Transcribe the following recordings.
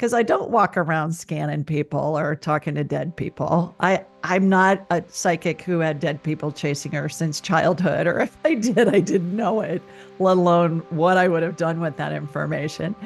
because I don't walk around scanning people or talking to dead people. I'm not a psychic who had dead people chasing her since childhood, or if I did, I didn't know it, let alone what I would have done with that information.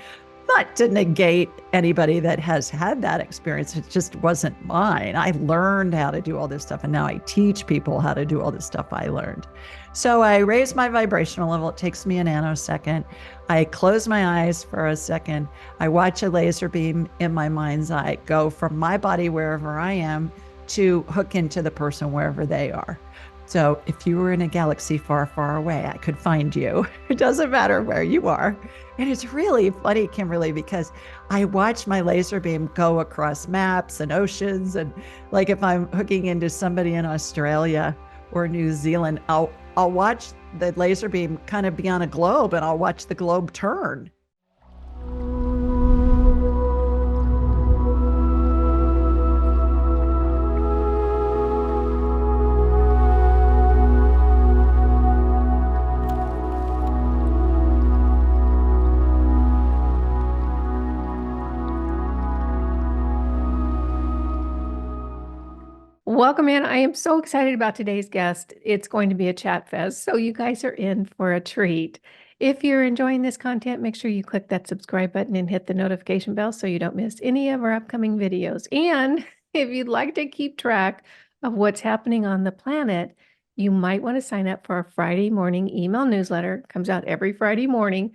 Not to negate anybody that has had that experience. It just wasn't mine. I learned how to do all this stuff, and now I teach people how to do all this stuff I learned. So I raise my vibrational level. It takes me a nanosecond. I close my eyes for a second. I watch a laser beam in my mind's eye go from my body, wherever I am, to hook into the person wherever they are. So if you were in a galaxy far, far away, I could find you. It doesn't matter where you are. And it's really funny, Kimberly, because I watch my laser beam go across maps and oceans. And like if I'm hooking into somebody in Australia or New Zealand, I'll watch the laser beam kind of be on a globe, and I'll watch the globe turn. Welcome in. I am so excited about today's guest. It's going to be a chat fest, so you guys are in for a treat. If you're enjoying this content, make sure you click that subscribe button and hit the notification bell so you don't miss any of our upcoming videos. And if you'd like to keep track of what's happening on the planet, you might want to sign up for our Friday morning email newsletter. It comes out every Friday morning.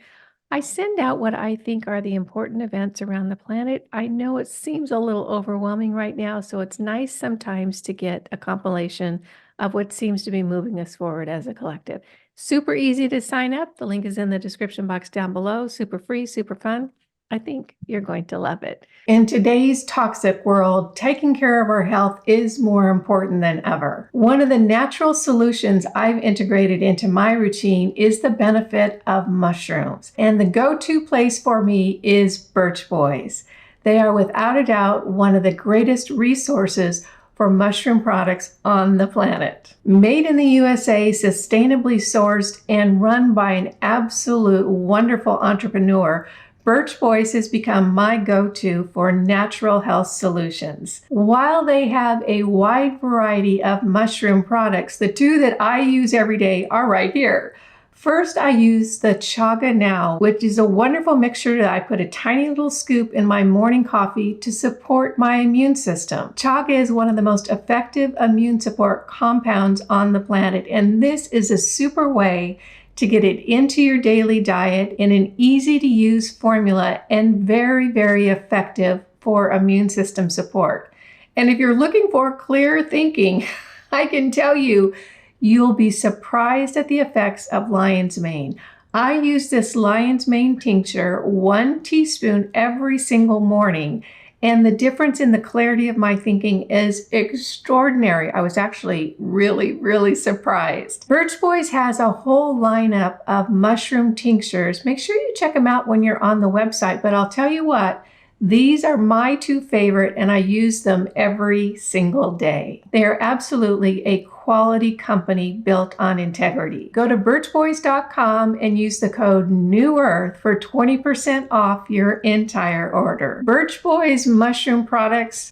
I send out what I think are the important events around the planet. I know it seems a little overwhelming right now, so it's nice sometimes to get a compilation of what seems to be moving us forward as a collective. Super easy to sign up. The link is in the description box down below. Super free, super fun. I think you're going to love it. In today's toxic world, taking care of our health is more important than ever. One of the natural solutions I've integrated into my routine is the benefit of mushrooms. And the go-to place for me is Birch Boys. They are without a doubt one of the greatest resources for mushroom products on the planet. Made in the USA, sustainably sourced, and run by an absolute wonderful entrepreneur, Birch Boys has become my go-to for natural health solutions. While they have a wide variety of mushroom products, the two that I use every day are right here. First, I use the ChagaNOW, which is a wonderful mixture that I put a tiny little scoop in my morning coffee to support my immune system. Chaga is one of the most effective immune support compounds on the planet, and this is a super way to get it into your daily diet in an easy to use formula and very, very effective for immune system support. And if you're looking for clear thinking, I can tell you, you'll be surprised at the effects of lion's mane. I use this lion's mane tincture, 1 teaspoon every single morning, and the difference in the clarity of my thinking is extraordinary. I was actually really, really surprised. Birch Boys has a whole lineup of mushroom tinctures. Make sure you check them out when you're on the website, but I'll tell you what, these are my two favorite, and I use them every single day. They are absolutely a quality company built on integrity. Go to birchboys.com and use the code NEWEARTH for 20% off your entire order. Birch Boys mushroom products,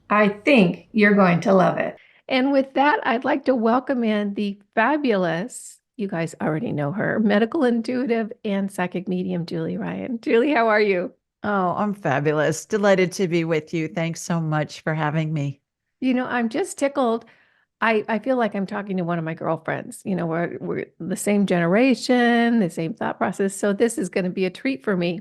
I think you're going to love it. And with that, I'd like to welcome in the fabulous, you guys already know her, medical intuitive and psychic medium, Julie Ryan. Julie, how are you? Oh, I'm fabulous. Delighted to be with you. Thanks so much for having me. You know, I'm just tickled. I feel like I'm talking to one of my girlfriends. You know, we're the same generation, the same thought process. So this is going to be a treat for me.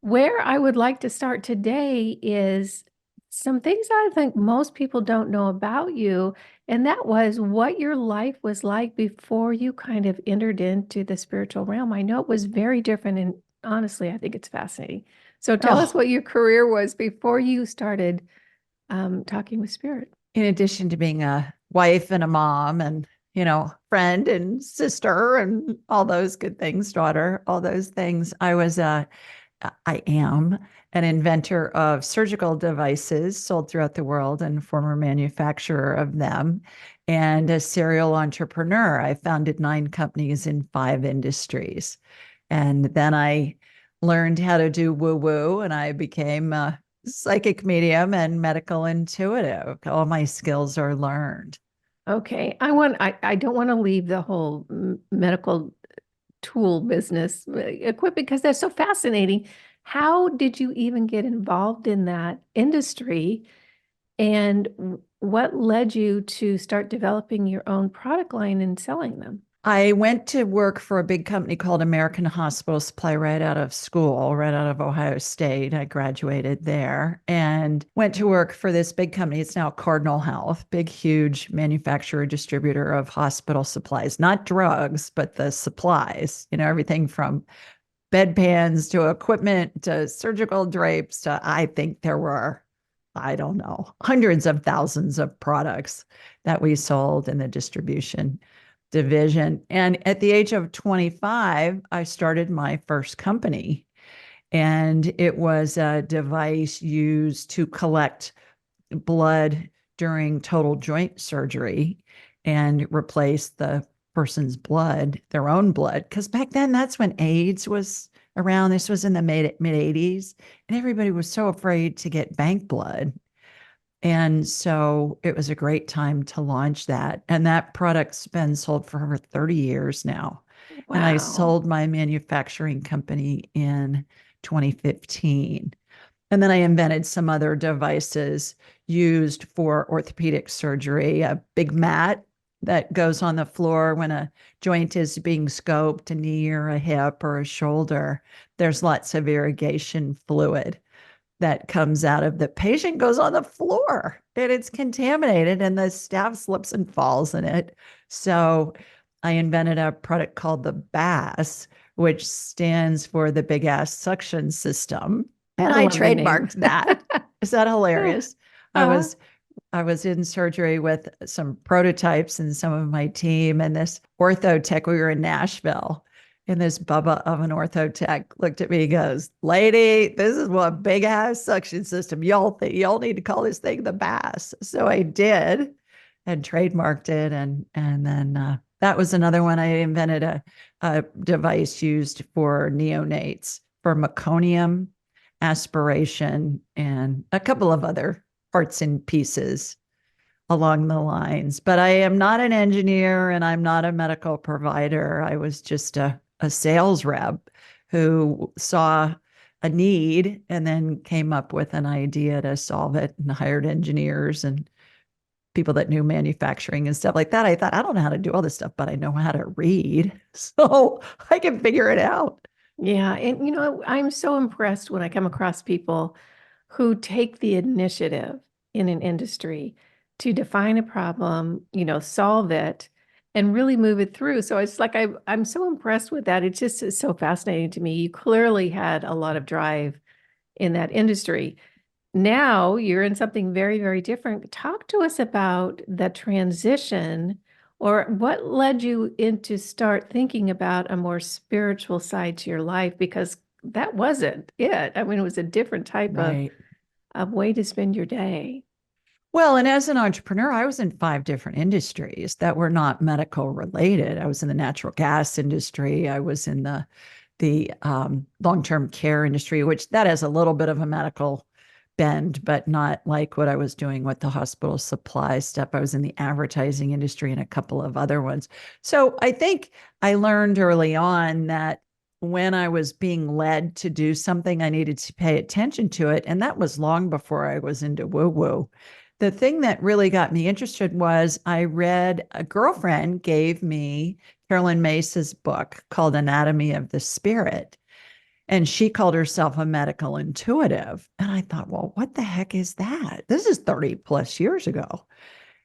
Where I would like to start today is some things I think most people don't know about you. And that was what your life was like before you kind of entered into the spiritual realm. I know it was very different. And honestly, I think it's fascinating. So tell us what your career was before you started talking with spirit. In addition to being a wife and a mom and, friend and sister and all those good things, daughter, all those things, I am an inventor of surgical devices sold throughout the world and former manufacturer of them, and a serial entrepreneur. I founded 9 companies in 5 industries. And then I learned how to do woo-woo, and I became psychic medium and medical intuitive. All my skills are learned. Okay. I don't want to leave the whole medical tool business equipment because that's so fascinating. How did you even get involved in that industry? And what led you to start developing your own product line and selling them? I went to work for a big company called American Hospital Supply right out of school, right out of Ohio State. I graduated there and went to work for this big company. It's now Cardinal Health, big, huge manufacturer, distributor of hospital supplies, not drugs, but the supplies, everything from bedpans to equipment to surgical drapes to, I think there were, I don't know, hundreds of thousands of products that we sold in the distribution division. And at the age of 25, I started my first company. And it was a device used to collect blood during total joint surgery and replace the person's blood, their own blood. Because back then, that's when AIDS was around. This was in the mid 80s. And everybody was so afraid to get bank blood. And so it was a great time to launch that. And that product's been sold for over 30 years now. And I Wow. sold my manufacturing company in 2015. And then I invented some other devices used for orthopedic surgery, a big mat that goes on the floor when a joint is being scoped, a knee or a hip or a shoulder. There's lots of irrigation fluid that comes out of the patient goes on the floor and it's contaminated and the staff slips and falls in it. So I invented a product called the BASS, which stands for the big ass suction system. And I I love the name. trademarked that. Is that Yeah. hilarious? I Uh, was I was in surgery with some prototypes and some of my team and this ortho tech. We were in Nashville. And this Bubba of an ortho tech looked at me and goes, Lady, this is what big ass suction system. Y'all need to call this thing the Bass. So I did and trademarked it. And then that was another one. I invented a device used for neonates for meconium aspiration and a couple of other parts and pieces along the lines. But I am not an engineer and I'm not a medical provider. I was just a sales rep who saw a need and then came up with an idea to solve it and hired engineers and people that knew manufacturing and stuff like that. I thought, I don't know how to do all this stuff, but I know how to read. So I can figure it out. yeah. And, I'm so impressed when I come across people who take the initiative in an industry to define a problem, solve it and really move it through. So it's like I'm so impressed with that. It just is so fascinating to me. You clearly had a lot of drive in that industry. Now you're in something very, very different. Talk to us about the transition or what led you into start thinking about a more spiritual side to your life, because that wasn't it. I mean, it was a different type Right. of way to spend your day. Well, and as an entrepreneur, I was in 5 different industries that were not medical related. I was in the natural gas industry. I was in the long-term care industry, which that has a little bit of a medical bend, but not like what I was doing with the hospital supply stuff. I was in the advertising industry and a couple of other ones. So I think I learned early on that when I was being led to do something, I needed to pay attention to it. And that was long before I was into woo-woo. The thing that really got me interested was I read, a girlfriend gave me Carolyn Mace's book called Anatomy of the Spirit. And she called herself a medical intuitive. And I thought, well, what the heck is that? This is 30 plus years ago.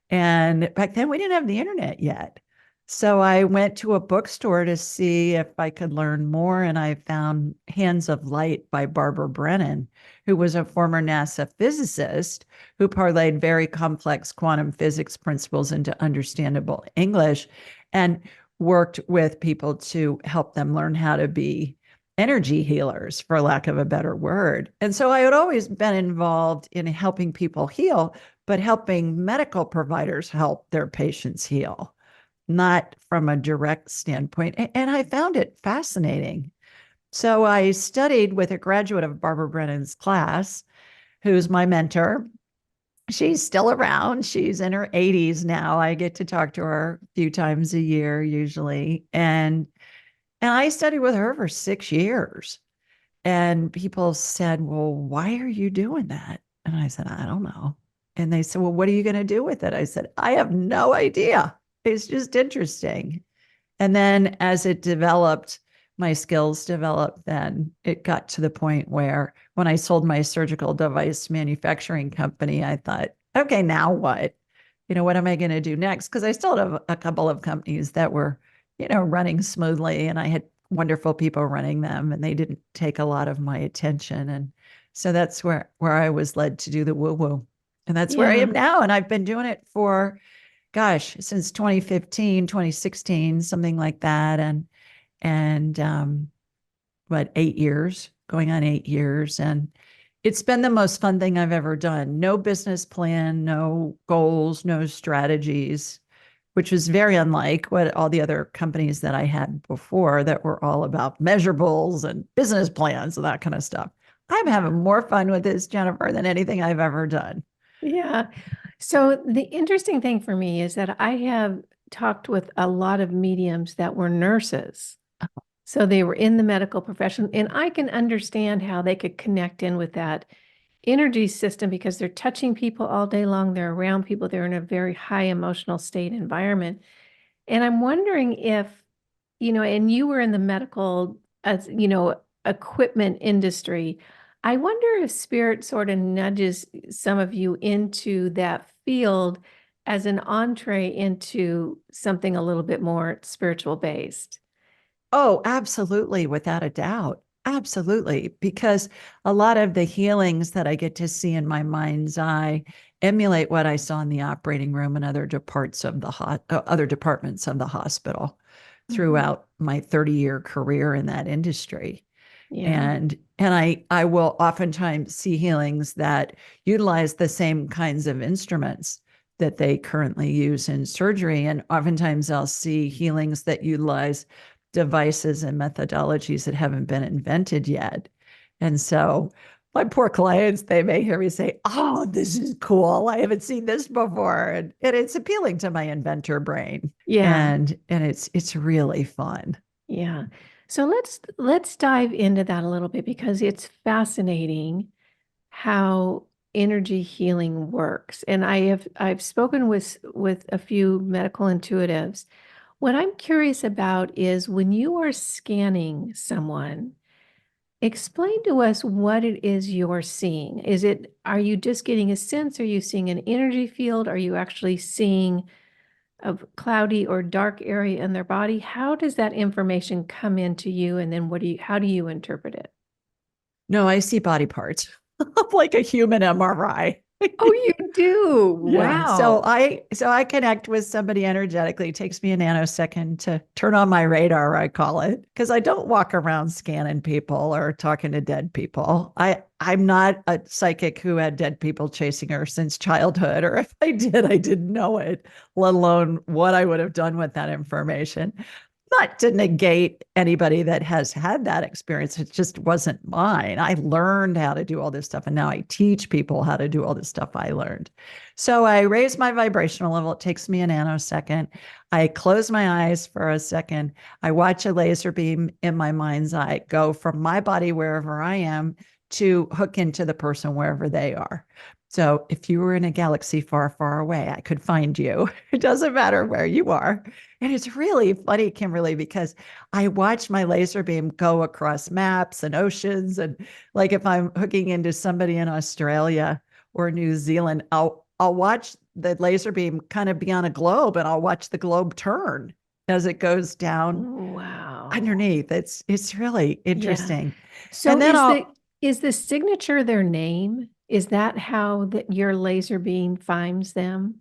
And back then we didn't have the internet yet. So I went to a bookstore to see if I could learn more. And I found Hands of Light by Barbara Brennan, who was a former NASA physicist who parlayed very complex quantum physics principles into understandable English and worked with people to help them learn how to be energy healers, for lack of a better word. And so I had always been involved in helping people heal, but helping medical providers help their patients heal, not from a direct standpoint. And I found it fascinating. So I studied with a graduate of Barbara Brennan's class who's my mentor. She's still around. She's in her 80s now. I get to talk to her a few times a year usually. And I studied with her for 6 years. And people said, "Well, why are you doing that?" And I said, "I don't know." And they said, "Well, what are you going to do with it?" I said, "I have no idea. It's just interesting." And then as it developed, my skills developed, then it got to the point where when I sold my surgical device manufacturing company, I thought, okay, now what? What am I going to do next? Because I still have a couple of companies that were, running smoothly, and I had wonderful people running them, and they didn't take a lot of my attention. And so that's where I was led to do the woo woo. And that's where I Yeah. am now. And I've been doing it for, gosh, since 2015, 2016, something like that. And what, 8 years, going on 8 years. And it's been the most fun thing I've ever done. No business plan, no goals, no strategies, which was very unlike what all the other companies that I had before that were all about measurables and business plans and that kind of stuff. I'm having more fun with this, Jennifer, than anything I've ever done. Yeah. So the interesting thing for me is that I have talked with a lot of mediums that were nurses. So they were in the medical profession, and I can understand how they could connect in with that energy system because they're touching people all day long. They're around people. They're in a very high emotional state environment. And I'm wondering if, and you were in the medical, as equipment industry. I wonder if spirit sort of nudges some of you into that field as an entree into something a little bit more spiritual based. Oh, absolutely, without a doubt. Absolutely. Because a lot of the healings that I get to see in my mind's eye emulate what I saw in the operating room and other departments of the hospital Mhm. throughout my 30-year career in that industry. Yeah. And I will oftentimes see healings that utilize the same kinds of instruments that they currently use in surgery. And oftentimes I'll see healings that utilize devices and methodologies that haven't been invented yet. And so my poor clients, they may hear me say, "Oh, this is cool. I haven't seen this before." And it's appealing to my inventor brain. Yeah. And it's really fun. Yeah. So let's dive into that a little bit because it's fascinating how energy healing works. And I've spoken with a few medical intuitives. What I'm curious about is when you are scanning someone, explain to us what it is you're seeing. Are you just getting a sense? Are you seeing an energy field? Are you actually seeing a cloudy or dark area in their body? How does that information come into you? And then how do you interpret it? No, I see body parts like a human MRI. Oh, you do. Yeah. So Wow. I connect with somebody energetically. It takes me a nanosecond to turn on my radar, I call it, because I don't walk around scanning people or talking to dead people. I'm not a psychic who had dead people chasing her since childhood, or if I did, I didn't know it, let alone what I would have done with that information. Not to negate anybody that has had that experience. It just wasn't mine. I learned how to do all this stuff, and now I teach people how to do all this stuff I learned. So I raise my vibrational level. It takes me a nanosecond. I close my eyes for a second. I watch a laser beam in my mind's eye go from my body, wherever I am, to hook into the person wherever they are. So if you were in a galaxy far, far away, I could find you. It doesn't matter where you are. And it's really funny, Kimberly, because I watch my laser beam go across maps and oceans. And like if I'm hooking into somebody in Australia or New Zealand, I'll watch the laser beam kind of be on a globe, and I'll watch the globe turn as it goes down Wow. underneath. It's really Yeah. interesting. So And then is the signature their name? Is that how your laser beam finds them?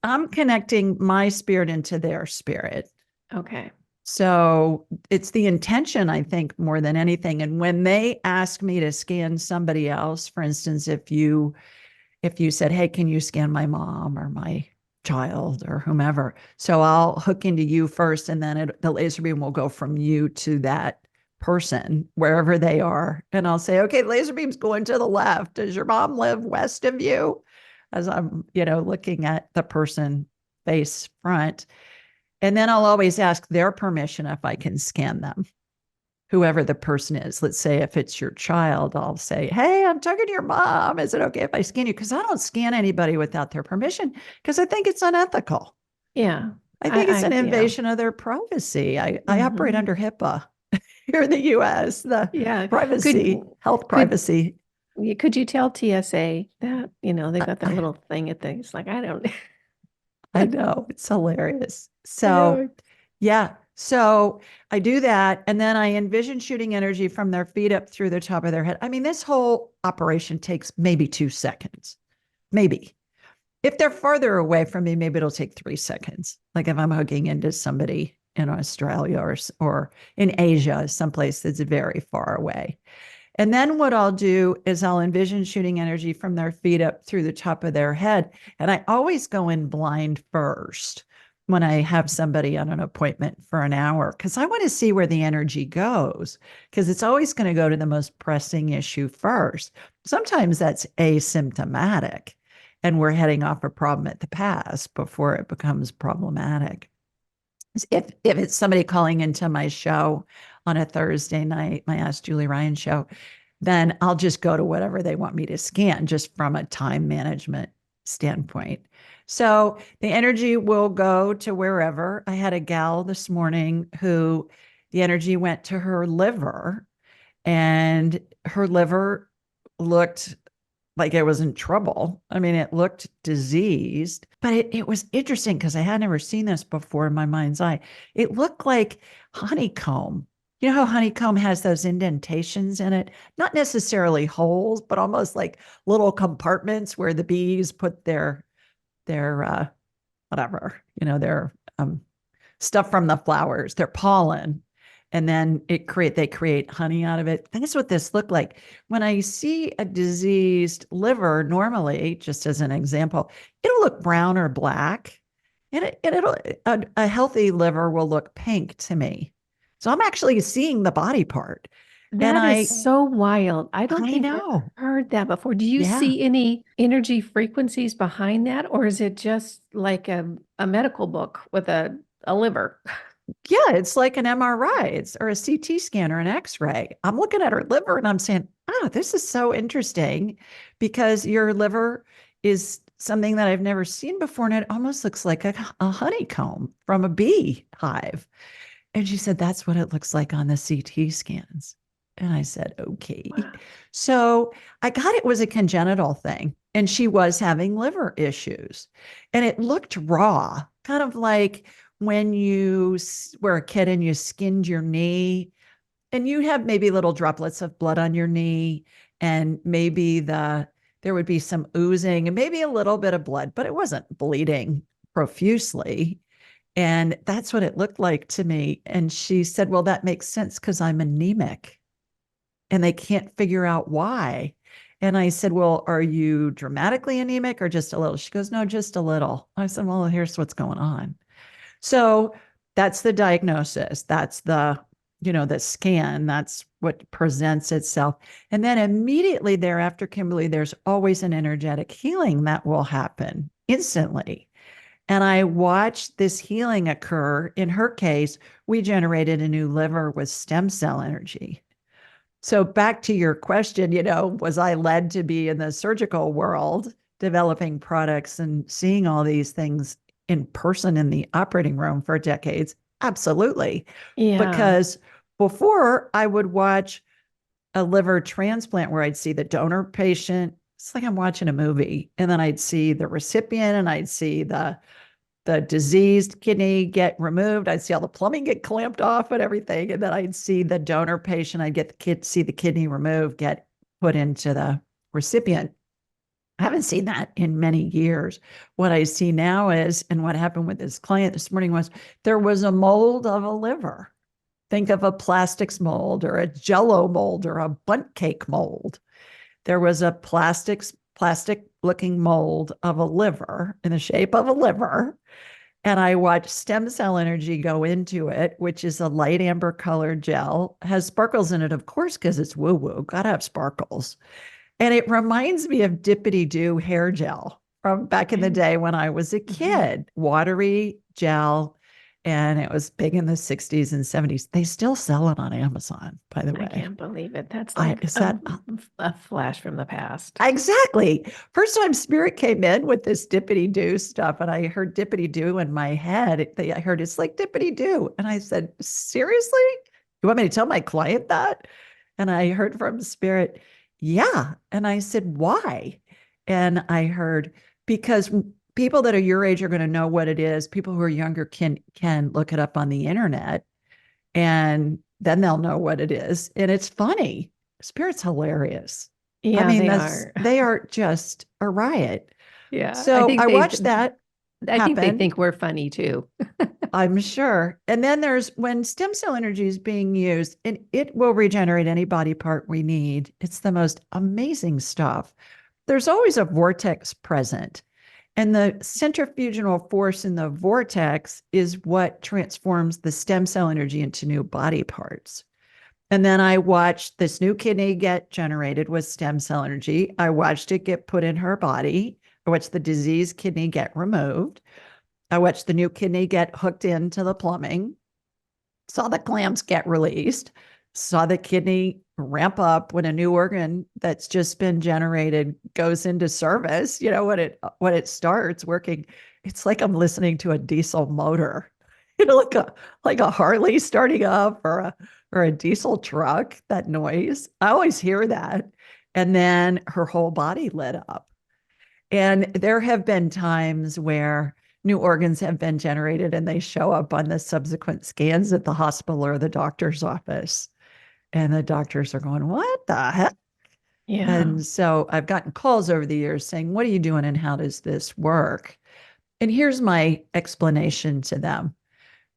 I'm connecting my spirit into their spirit. Okay. So it's the intention, I think, more than anything. And when they ask me to scan somebody else, for instance, if you said, "Hey, can you scan my mom or my child or whomever?" So I'll hook into you first, and then the laser beam will go from you to that person wherever they are. And I'll say, okay, laser beam's going to the left. Does your mom live west of you? As I'm, looking at the person face front. And then I'll always ask their permission if I can scan them, whoever the person is. Let's say if it's your child, I'll say, hey, I'm talking to your mom. Is it okay if I scan you? Because I don't scan anybody without their permission because I think it's unethical. Yeah. I think it's an Yeah. invasion of their privacy. I operate Mhm. under HIPAA here in the US, the Yeah. privacy, health Could privacy. could you tell TSA that, they've got that I, little thing at things like, I don't I know it's hilarious. I So, know. yeah. So I do that. And then I envision shooting energy from their feet up through the top of their head. I mean, this whole operation takes maybe 2 seconds, maybe. If they're farther away from me, maybe it'll take 3 seconds. Like if I'm hugging into somebody in Australia or in Asia, someplace that's very far away. And then what I'll do is I'll envision shooting energy from their feet up through the top of their head. And I always go in blind first when I have somebody on an appointment for an hour, because I want to see where the energy goes, because it's always going to go to the most pressing issue first. Sometimes that's asymptomatic, and we're heading off a problem at the past before it becomes problematic. If it's somebody calling into my show on a Thursday night, my Ask Julie Ryan show, then I'll just go to whatever they want me to scan, just from a time management standpoint. So the energy will go to wherever. I had a gal this morning who the energy went to her liver, and her liver looked like it was in trouble. I mean, it looked diseased, but it was interesting because I had never seen this before in my mind's eye. It looked like honeycomb. You know how honeycomb has those indentations in it? Not necessarily holes, but almost like little compartments where the bees put their whatever, their stuff from the flowers, their pollen, and then they create honey out of it. That's what this looked like. When I see a diseased liver, normally, just as an example, it'll look brown or black, and it'll a healthy liver will look pink to me. So I'm actually seeing the body part, and That is so wild. I don't I think I've know, heard that before. Do you yeah. see any energy frequencies behind that, or is it just like a medical book with a liver? Yeah, it's like an MRI, or a CT scan or an X-ray. I'm looking at her liver and I'm saying, oh, this is so interesting, because your liver is something that I've never seen before. And it almost looks like a honeycomb from a bee hive. And she said, that's what it looks like on the CT scans. And I said, okay. Wow. So I got it was a congenital thing. And she was having liver issues. And it looked raw, kind of like when you were a kid and you skinned your knee, and you have maybe little droplets of blood on your knee, and maybe there would be some oozing and maybe a little bit of blood, but it wasn't bleeding profusely. And that's what it looked like to me. And she said, well, that makes sense because I'm anemic and they can't figure out why. And I said, well, are you dramatically anemic or just a little? She goes, no, just a little. I said, well, here's what's going on. So that's the diagnosis. That's the scan. That's what presents itself. And then immediately thereafter, Kimberly, there's always an energetic healing that will happen instantly. And I watched this healing occur. In her case, we generated a new liver with stem cell energy. So back to your question, was I led to be in the surgical world, developing products and seeing all these things in person in the operating room for decades? Absolutely. Yeah. Because before I would watch a liver transplant where I'd see the donor patient. It's like I'm watching a movie. And then I'd see the recipient and I'd see the diseased kidney get removed. I'd see all the plumbing get clamped off and everything. And then I'd see the donor patient. I'd see the kidney removed, get put into the recipient. I haven't seen that in many years. What I see now is, and what happened with this client this morning was, there was a mold of a liver. Think of a plastics mold or a jello mold or a bundt cake mold. There was a plastic looking mold of a liver in the shape of a liver, And I watched stem cell energy go into it, which is a light amber colored gel, has sparkles in it, of course, because it's woo woo, gotta have sparkles. And it reminds me of Dippity Doo hair gel from back in the Okay. day when I was a Mhm. kid, watery gel. And it was big in the 60s and 70s. They still sell it on Amazon, by the I way. can't believe it. That's I like is that a flash from the past. exactly first time Spirit came in with this Dippity Doo stuff, and I heard Dippity Doo in my head. I heard it's like Dippity Doo, and I said, "Seriously, you want me to tell my client that?" And I heard from Spirit, "Yeah," and I said, "Why?" And I heard because people that are your age are going to know what it is. People who are younger can look it up on the internet, and then they'll know what it is. And it's funny. Spirit's hilarious. I Yeah, mean, they are. they are just a riot. Yeah, So I watched that I think they happen, think we're funny too. I'm sure. And then there's when stem cell energy is being used, and it will regenerate any body part we need. It's the most amazing stuff. There's always a vortex present. And the centrifugal force in the vortex is what transforms the stem cell energy into new body parts. And then I watched this new kidney get generated with stem cell energy. I watched it get put in her body. I watched the diseased kidney get removed. I watched the new kidney get hooked into the plumbing, saw the clamps get released, saw the kidney ramp up when a new organ that's just been generated goes into service. You know, when it starts working, it's like I'm listening to a diesel motor, you know, like a Harley starting up or a diesel truck, that noise. I always hear that. And then her whole body lit up. And there have been times where new organs have been generated and they show up on the subsequent scans at the hospital or the doctor's office. And the doctors are going, "What the heck?" Yeah. And so I've gotten calls over the years saying, "What are you doing and how does this work?" And here's my explanation to them.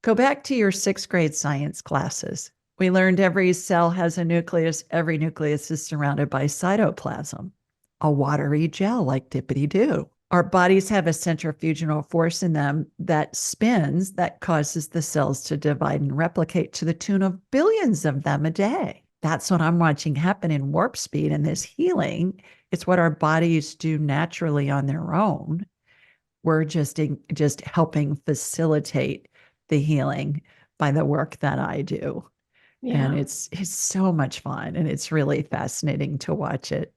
Go back to your sixth grade science classes. We learned every cell has a nucleus, every nucleus is surrounded by cytoplasm, a watery gel like Dippity Doo. Our bodies have a centrifugal force in them that spins, that causes the cells to divide and replicate to the tune of billions of them a day. That's what I'm watching happen in warp speed in this healing. It's what our bodies do naturally on their own. We're just helping facilitate the healing by the work that I do. And Yeah. it's so much fun and it's really fascinating to watch it.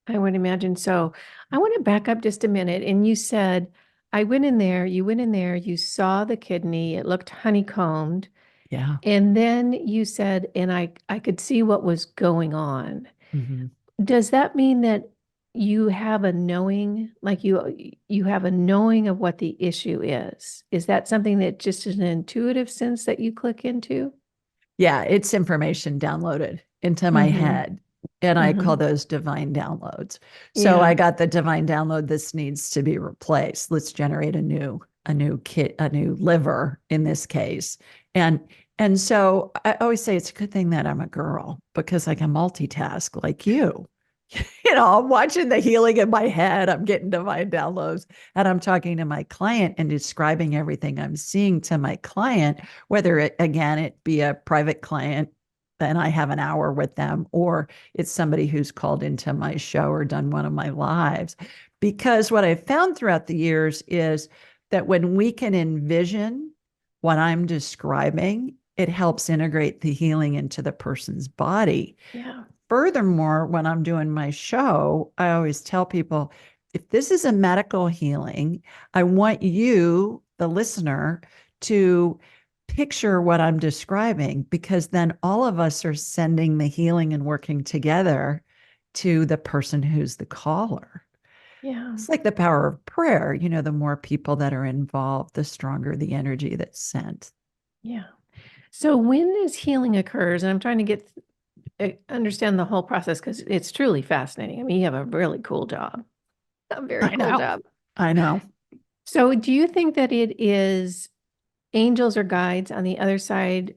I would imagine so. I want to back up just a minute. And you said, I went in there, you went in there, you saw the kidney, it looked honeycombed. Yeah. And then you said, and I could see what was going on. Mhm. Does that mean that you have a knowing, like you have a knowing of what the issue is? Is that something that just is an intuitive sense that you click into? Yeah, it's information downloaded into my Mm-hmm. head. And I call Mm-hmm. those divine downloads. So I Yeah. got the divine download. This needs to be replaced. Let's generate a new liver in this case. And and so I always say it's a good thing that I'm a girl because I can multitask like you. You know, I'm watching the healing in my head. I'm getting divine downloads and I'm talking to my client and describing everything I'm seeing to my client, whether it be a private client, then I have an hour with them, or it's somebody who's called into my show or done one of my lives. Because what I've found throughout the years is that when we can envision what I'm describing, it helps integrate the healing into the person's body. Yeah. Furthermore, when I'm doing my show, I always tell people if this is a medical healing, I want you, the listener, to picture what I'm describing because then all of us are sending the healing and working together to the person who's the caller. Yeah. It's like the power of prayer. You know, the more people that are involved, the stronger the energy that's sent. Yeah. So when this healing occurs, and I'm trying to understand the whole process because it's truly fascinating. I mean, you have a really cool job, a very I cool know. job. I know. So do you think that it is angels or guides on the other side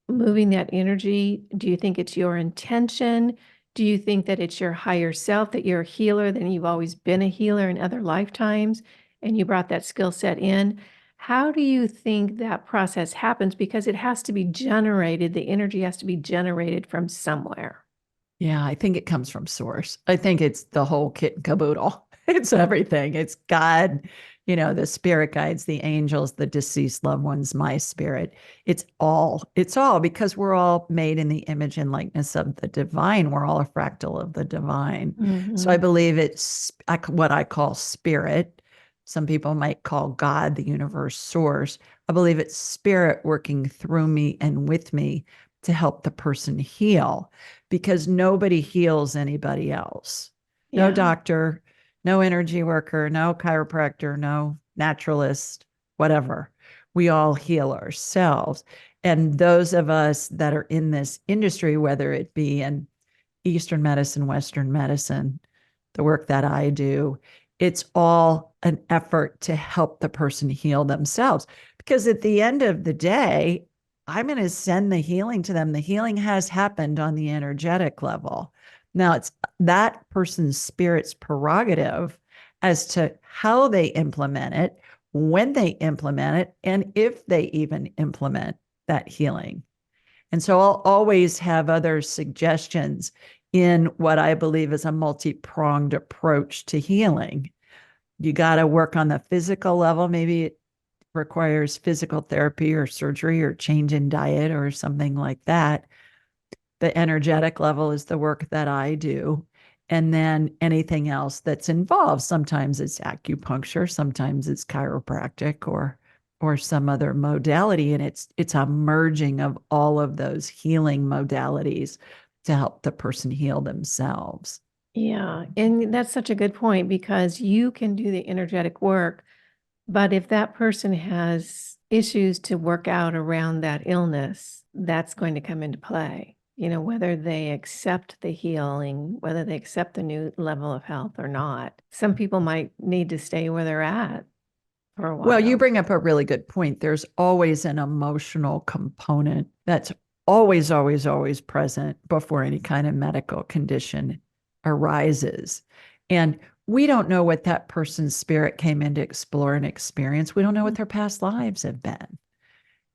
moving that energy? Do you think it's your intention? Do you think that it's your higher self, that you're a healer, then you've always been a healer in other lifetimes and you brought that skill set in? How do you think that process happens? Because it has to be generated, the energy has to be generated from somewhere. Yeah, I think it comes from source. I think it's the whole kit and caboodle. It's everything. It's God, the spirit guides, the angels, the deceased loved ones, my spirit. It's all because we're all made in the image and likeness of the divine. We're all a fractal of the divine. So I Mhm. believe it's what I call spirit. Some people might call God the universe source. I believe it's spirit working through me and with me to help the person heal because nobody heals anybody else. No Yeah. doctor, no energy worker, no chiropractor, no naturalist, whatever. We all heal ourselves. And those of us that are in this industry, whether it be in Eastern medicine, Western medicine, the work that I do, it's all an effort to help the person heal themselves. Because at the end of the day, I'm going to send the healing to them. The healing has happened on the energetic level. Now it's that person's spirit's prerogative as to how they implement it, when they implement it, and if they even implement that healing. And so I'll always have other suggestions in what I believe is a multi pronged approach to healing. You got to work on the physical level. Maybe it requires physical therapy or surgery or change in diet or something like that. The energetic level is the work that I do. And then anything else that's involved. Sometimes it's acupuncture, sometimes it's chiropractic or some other modality. And it's a merging of all of those healing modalities to help the person heal themselves. Yeah. And that's such a good point because you can do the energetic work, but if that person has issues to work out around that illness, that's going to come into play. Whether they accept the healing, whether they accept the new level of health or not. Some people might need to stay where they're at for a Well, you while. bring up a really good point. There's always an emotional component that's always, always, always present before any kind of medical condition arises. And we don't know what that person's spirit came in to explore and experience. We don't know what their past lives have been.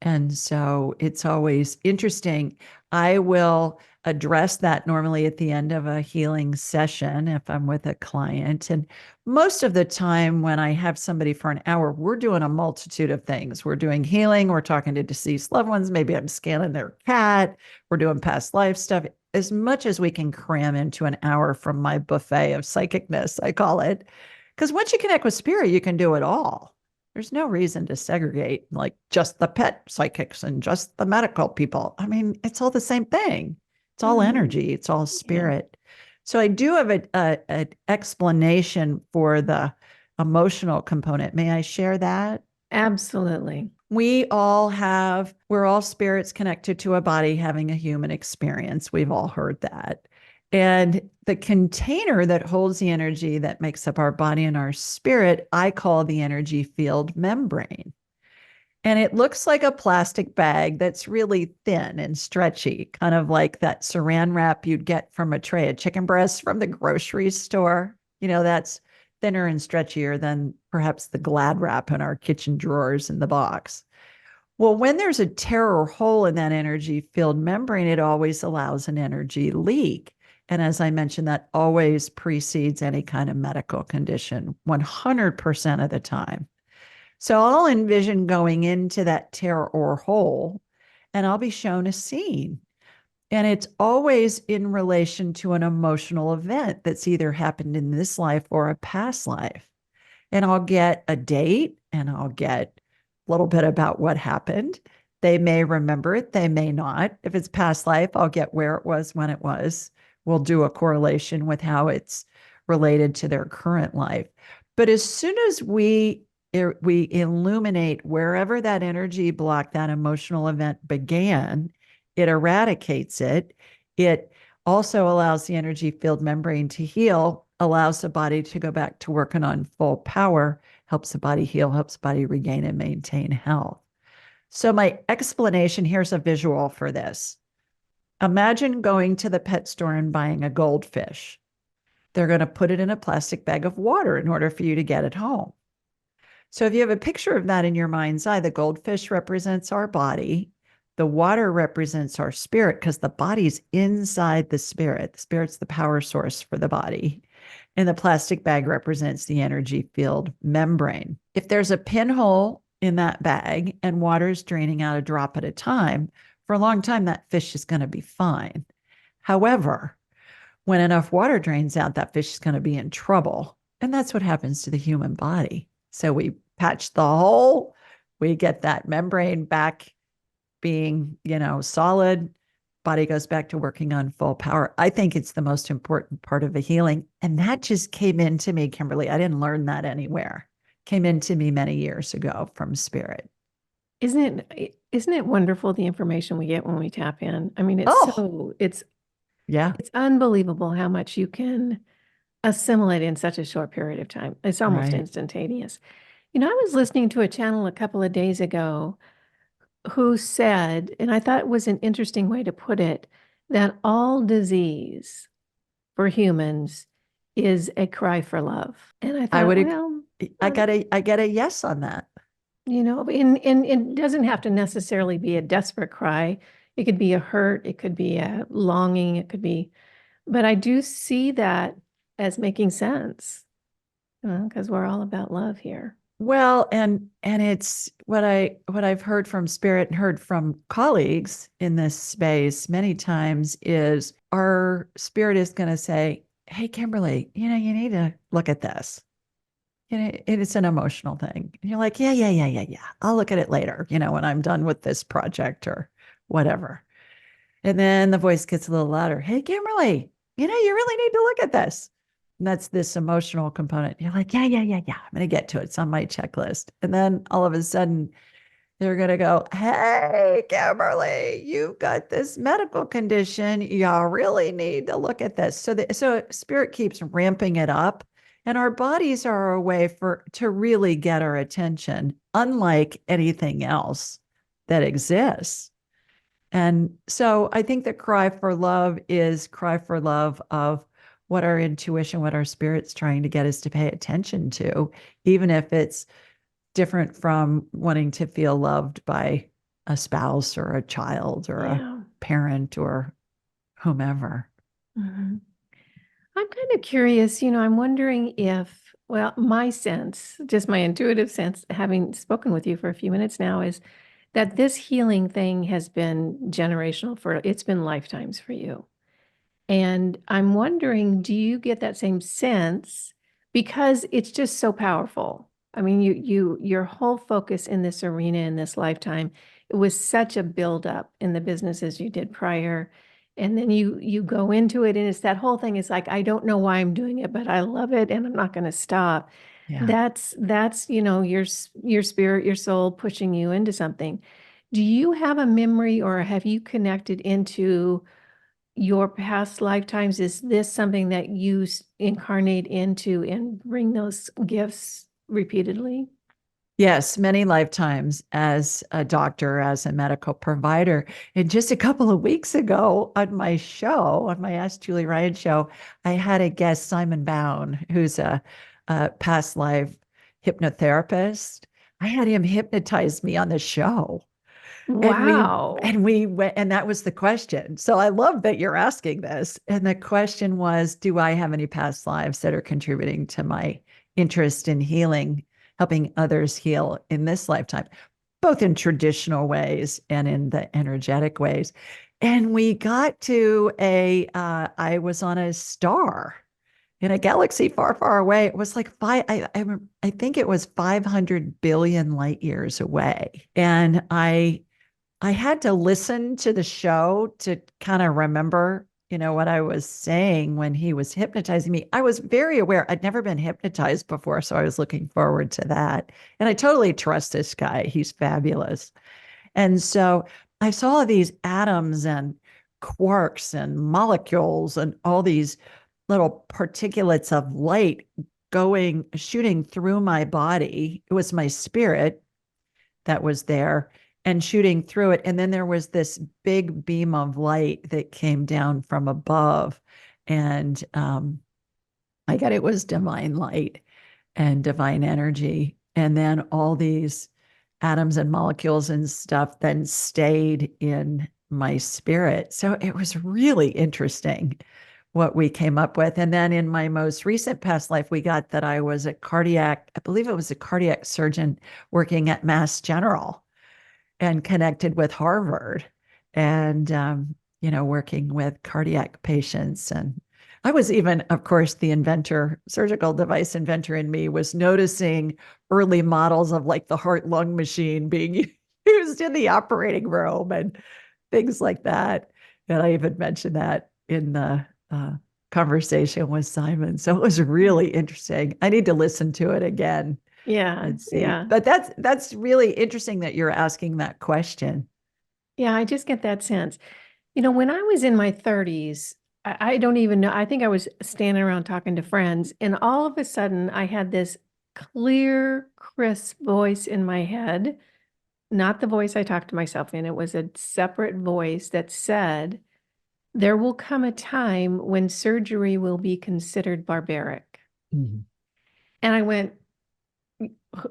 And so it's always interesting. I will address that normally at the end of a healing session if I'm with a client. And most of the time, when I have somebody for an hour, we're doing a multitude of things. We're doing healing, we're talking to deceased loved ones. Maybe I'm scanning their cat, we're doing past life stuff, as much as we can cram into an hour from my buffet of psychicness, I call it. Because once you connect with spirit, you can do it all. There's no reason to segregate like just the pet psychics and just the medical people. I mean, it's all the same thing. It's all Mhm. energy. It's all Yeah, spirit. So I do have an explanation for the emotional component. May I share that? absolutely. We're all spirits connected to a body having a human experience. We've all heard that. And the container that holds the energy that makes up our body and our spirit, I call the energy field membrane. And it looks like a plastic bag that's really thin and stretchy, kind of like that saran wrap you'd get from a tray of chicken breasts from the grocery store. That's thinner and stretchier than perhaps the Glad wrap in our kitchen drawers in the box. Well, when there's a tear or hole in that energy filled membrane, it always allows an energy leak. And as I mentioned, that always precedes any kind of medical condition 100% of the time. So I'll envision going into that tear or hole and I'll be shown a scene. And it's always in relation to an emotional event that's either happened in this life or a past life. And I'll get a date and I'll get a little bit about what happened. They may remember it, they may not. If it's past life, I'll get where it was when it was. We'll do a correlation with how it's related to their current life. But as soon as we illuminate wherever that energy block, that emotional event began, it eradicates it. It also allows the energy field membrane to heal, allows the body to go back to working on full power, helps the body heal, helps the body regain and maintain health. So, my explanation here's a visual for this. Imagine going to the pet store and buying a goldfish. They're going to put it in a plastic bag of water in order for you to get it home. So if you have a picture of that in your mind's eye, the goldfish represents our body. The water represents our spirit because the body's inside the spirit. The spirit's the power source for the body. And the plastic bag represents the energy field membrane. If there's a pinhole in that bag and water is draining out a drop at a time, for a long time, that fish is going to be fine. However, when enough water drains out, that fish is going to be in trouble. And that's what happens to the human body. So we patch the hole, we get that membrane back being, solid. Body goes back to working on full power. I think it's the most important part of the healing. And that just came into me, Kimberly. I didn't learn that anywhere. Came into me many years ago from spirit. Isn't it wonderful the information we get when we tap in? I mean, Oh, it's yeah, unbelievable how much you can assimilate in such a short period of time. It's almost right. instantaneous. I was listening to a channel a couple of days ago who said, and I thought it was an interesting way to put it, that all disease for humans is a cry for love. And I I thought, would, well, I get a yes on that. and it doesn't have to necessarily be a desperate cry. It could be a hurt, it could be a longing, it could be, but I do see that as making sense, because we're all about love here. Well, and it's what I've heard from spirit and heard from colleagues in this space many times is our spirit is going to say, "Hey, Kimberly, you need to look at this. It's an emotional thing." And you're like, "Yeah, yeah, yeah, yeah, yeah. I'll look at it later, when I'm done with this project or whatever." And then the voice gets a little louder. "Hey, Kimberly, you really need to look at this." And that's this emotional component. You're like, yeah, yeah, yeah, yeah. I'm going to get to it. It's on my checklist. And then all of a sudden, they're going to go, "Hey, Kimberly, you've got this medical condition. You really need to look at this." So spirit keeps ramping it up. And our bodies are a way to really get our attention, unlike anything else that exists. And so I think the cry for love is cry for love of what our intuition, what our spirit's trying to get us to pay attention to, even if it's different from wanting to feel loved by a spouse or a child or a Yeah. parent or whomever. Mhm. I'm kind of curious, I'm wondering if, well, my sense, just my intuitive sense, having spoken with you for a few minutes now, is that this healing thing has been generational it's been lifetimes for you. And I'm wondering, do you get that same sense because it's just so powerful? I mean, your whole focus in this arena in this lifetime, it was such a buildup in the businesses you did prior. And then you go into it and it's that whole thing. It's like, I don't know why I'm doing it, but I love it and I'm not going to stop. Yeah. That's, your spirit, your soul pushing you into something. Do you have a memory or have you connected into your past lifetimes? Is this something that you incarnate into and bring those gifts repeatedly? Yes, many lifetimes as a doctor, as a medical provider. And just a couple of weeks ago on my show, on my Ask Julie Ryan show, I had a guest, Simon Bown, who's a past life hypnotherapist. I had him hypnotize me on the show. And Wow. we went, and that was the question. So I love that you're asking this. And the question was, do I have any past lives that are contributing to my interest in healing, helping others heal in this lifetime, both in traditional ways and in the energetic ways? And we got to I was on a star in a galaxy far, far away. It was like I think it was 500 billion light years away. And I had to listen to the show to kind of remember, what I was saying when he was hypnotizing me. I was very aware. I'd never been hypnotized before, so I was looking forward to that. And I totally trust this guy. He's fabulous. And so I saw these atoms and quarks and molecules and all these little particulates of light shooting through my body. It was my spirit that was there and shooting through it. And then there was this big beam of light that came down from above. And I got it was divine light and divine energy. And then all these atoms and molecules and stuff then stayed in my spirit. So it was really interesting what we came up with. And then in my most recent past life, we got that I was a cardiac, I believe it was a cardiac surgeon working at Mass General and connected with Harvard and, working with cardiac patients. And I was even, of course, the inventor, surgical device inventor in me was noticing early models of like the heart lung machine being used in the operating room and things like that. And I even mentioned that in the conversation with Simon. So it was really interesting. I need to listen to it again Yeah, and see. yeah. But that's really interesting that you're asking that question. Yeah, I just get that sense. When I was in my 30s, I don't even know. I think I was standing around talking to friends, and all of a sudden I had this clear, crisp voice in my head, not the voice I talked to myself in. It was a separate voice that said, there will come a time when surgery will be considered barbaric. Mhm. And I went,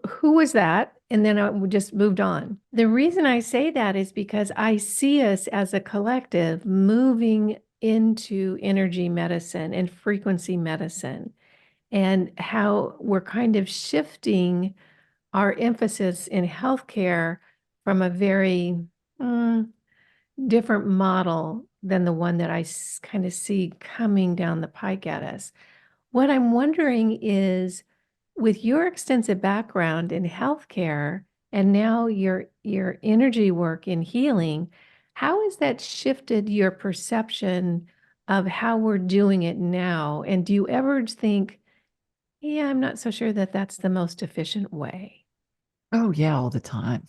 who was that? And then I just moved on. The reason I say that is because I see us as a collective moving into energy medicine and frequency medicine, and how we're kind of shifting our emphasis in healthcare from a very different model than the one that I kind of see coming down the pike at us. What I'm wondering is, with your extensive background in healthcare and now your energy work in healing, how has that shifted your perception of how we're doing it now? And do you ever think, yeah, I'm not so sure that that's the most efficient way? Oh yeah, all the time.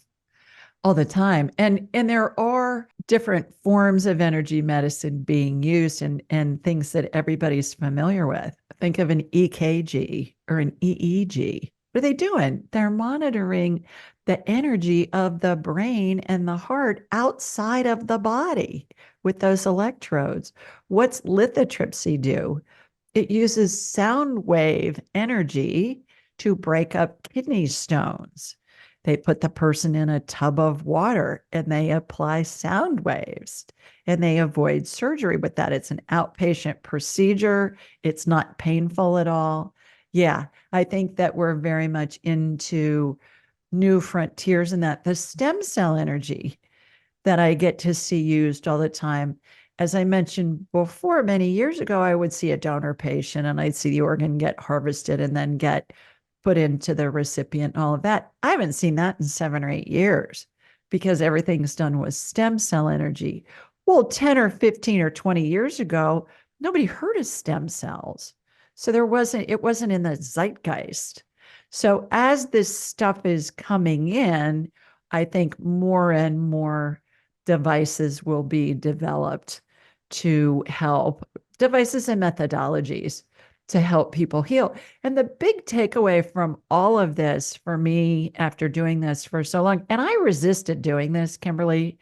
All the time. And there are different forms of energy medicine being used and things that everybody's familiar with. Think of an EKG or an EEG. What are they doing? They're monitoring the energy of the brain and the heart outside of the body with those electrodes. What's lithotripsy do? It uses sound wave energy to break up kidney stones. They put the person in a tub of water and they apply sound waves and they avoid surgery with that. It's an outpatient procedure. It's not painful at all. Yeah, I think that we're very much into new frontiers in that. The stem cell energy that I get to see used all the time. As I mentioned before, many years ago, I would see a donor patient and I'd see the organ get harvested and then get put into the recipient and all of that. I haven't seen that in 7 or 8 years because everything's done with stem cell energy. Well, 10 or 15 or 20 years ago, nobody heard of stem cells. So it wasn't in the zeitgeist. So as this stuff is coming in, I think more and more devices will be developed to help, devices and methodologies to help people heal. And the big takeaway from all of this for me after doing this for so long, and I resisted doing this, Kimberly,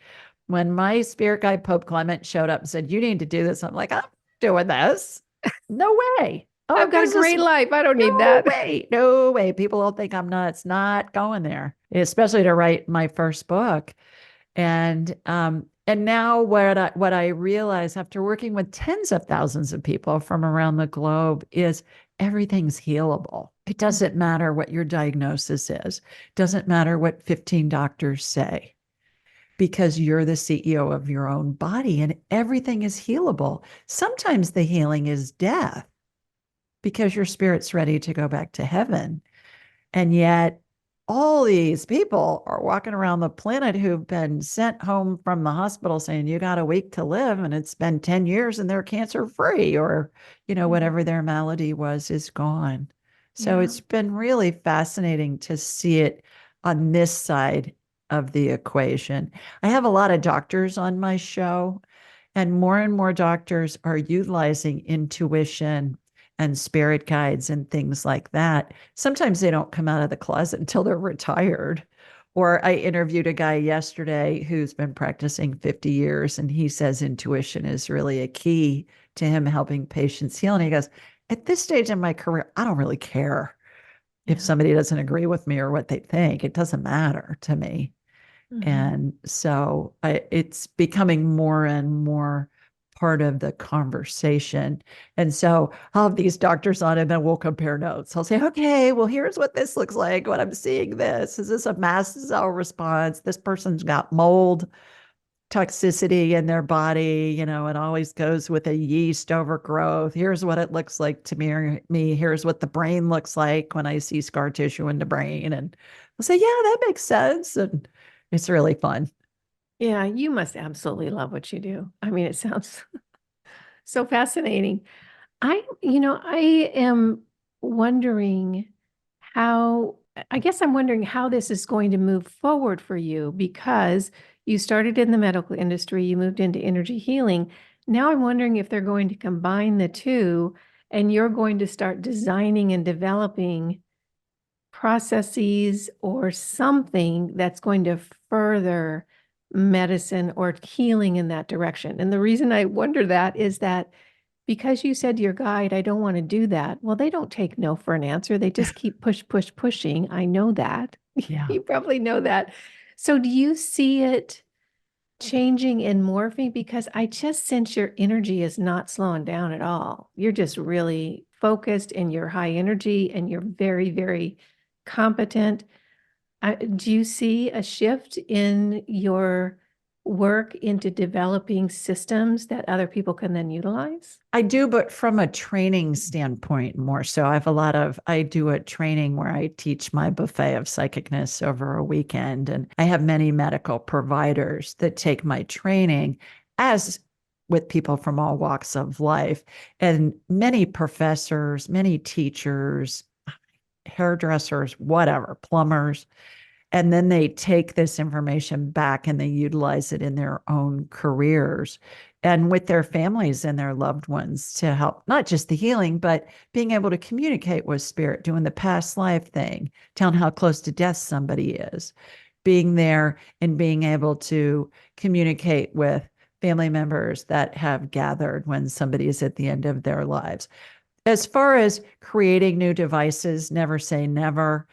when my spirit guide, Pope Clement, showed up and said, you need to do this. I'm like, I'm doing this. No way. I'm a I've got a business. great life. I don't need No that. way. No way. People will think I'm nuts, not going there, especially to write my first book. And now what I realize after working with tens of thousands of people from around the globe is everything's healable. It doesn't matter what your diagnosis is. It doesn't matter what 15 doctors say because you're the CEO of your own body and everything is healable. Sometimes the healing is death because your spirit's ready to go back to heaven. And yet, all these people are walking around the planet who've been sent home from the hospital saying, you got a week to live, and it's been 10 years and they're cancer free, or, whatever their malady was is gone. So Yeah. it's been really fascinating to see it on this side of the equation. I have a lot of doctors on my show, and more doctors are utilizing intuition and spirit guides and things like that. Sometimes they don't come out of the closet until they're retired. Or I interviewed a guy yesterday who's been practicing 50 years, and he says intuition is really a key to him helping patients heal. And he goes, at this stage in my career, I don't really care. If Yeah. somebody doesn't agree with me or what they think, it doesn't matter to me. Mhm. And so it's becoming more and more part of the conversation. And so I'll have these doctors on and then we'll compare notes. I'll say, okay, well, here's what this looks like when I'm seeing this. Is this a mast cell response? This person's got mold toxicity in their body. It always goes with a yeast overgrowth. Here's what it looks like to me. Here's what the brain looks like when I see scar tissue in the brain. And I'll say, yeah, that makes sense. And it's really fun. Yeah, you must absolutely love what you do. I mean, it sounds so fascinating. I am wondering I guess I'm wondering how this is going to move forward for you because you started in the medical industry, you moved into energy healing. Now I'm wondering if they're going to combine the two and you're going to start designing and developing processes or something that's going to further medicine or healing in that direction. And the reason I wonder that is that because you said to your guide, I don't want to do that. Well, they don't take no for an answer. They just keep pushing. I know that. Yeah. You probably know that. So do you see it changing and morphing? Because I just sense your energy is not slowing down at all. You're just really focused and you're high energy and you're very, very competent. Do you see a shift in your work into developing systems that other people can then utilize? I do, but from a training standpoint, more so. I do a training where I teach my buffet of psychicness over a weekend. And I have many medical providers that take my training, as with people from all walks of life, and many professors, many teachers, hairdressers, whatever, plumbers. And then they take this information back and they utilize it in their own careers and with their families and their loved ones to help not just the healing, but being able to communicate with spirit, doing the past life thing, telling how close to death somebody is, being there and being able to communicate with family members that have gathered when somebody is at the end of their lives. As far as creating new devices, never say never.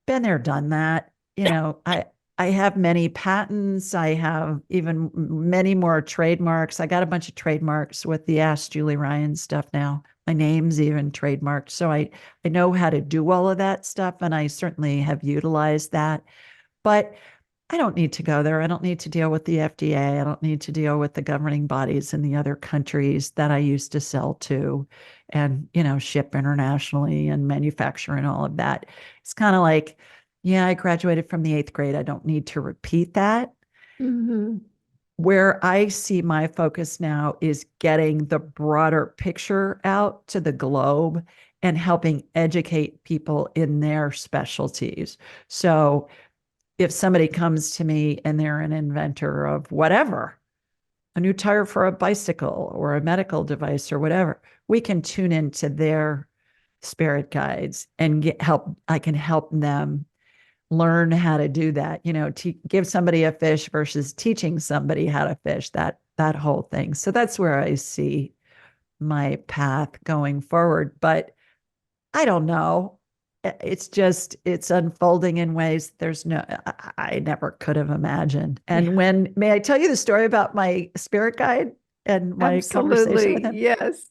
Been there, done that. I have many patents. I have even many more trademarks. I got a bunch of trademarks with the Ask Julie Ryan stuff now. My name's even trademarked. So I know how to do all of that stuff, and I certainly have utilized that. But I don't need to go there. I don't need to deal with the FDA. I don't need to deal with the governing bodies in the other countries that I used to sell to and, ship internationally and manufacture and all of that. It's kind of like, yeah, I graduated from the eighth grade. I don't need to repeat that. Mm-hmm. Where I see my focus now is getting the broader picture out to the globe and helping educate people in their specialties. So, if somebody comes to me and they're an inventor of whatever, a new tire for a bicycle or a medical device or whatever, we can tune into their spirit guides and I can help them learn how to do that. Give somebody a fish versus teaching somebody how to fish, that whole thing. So that's where I see my path going forward. But I don't know. It's unfolding in ways I never could have imagined. And Yeah, may I tell you the story about my spirit guide and my conversation with absolutely. him? Yes.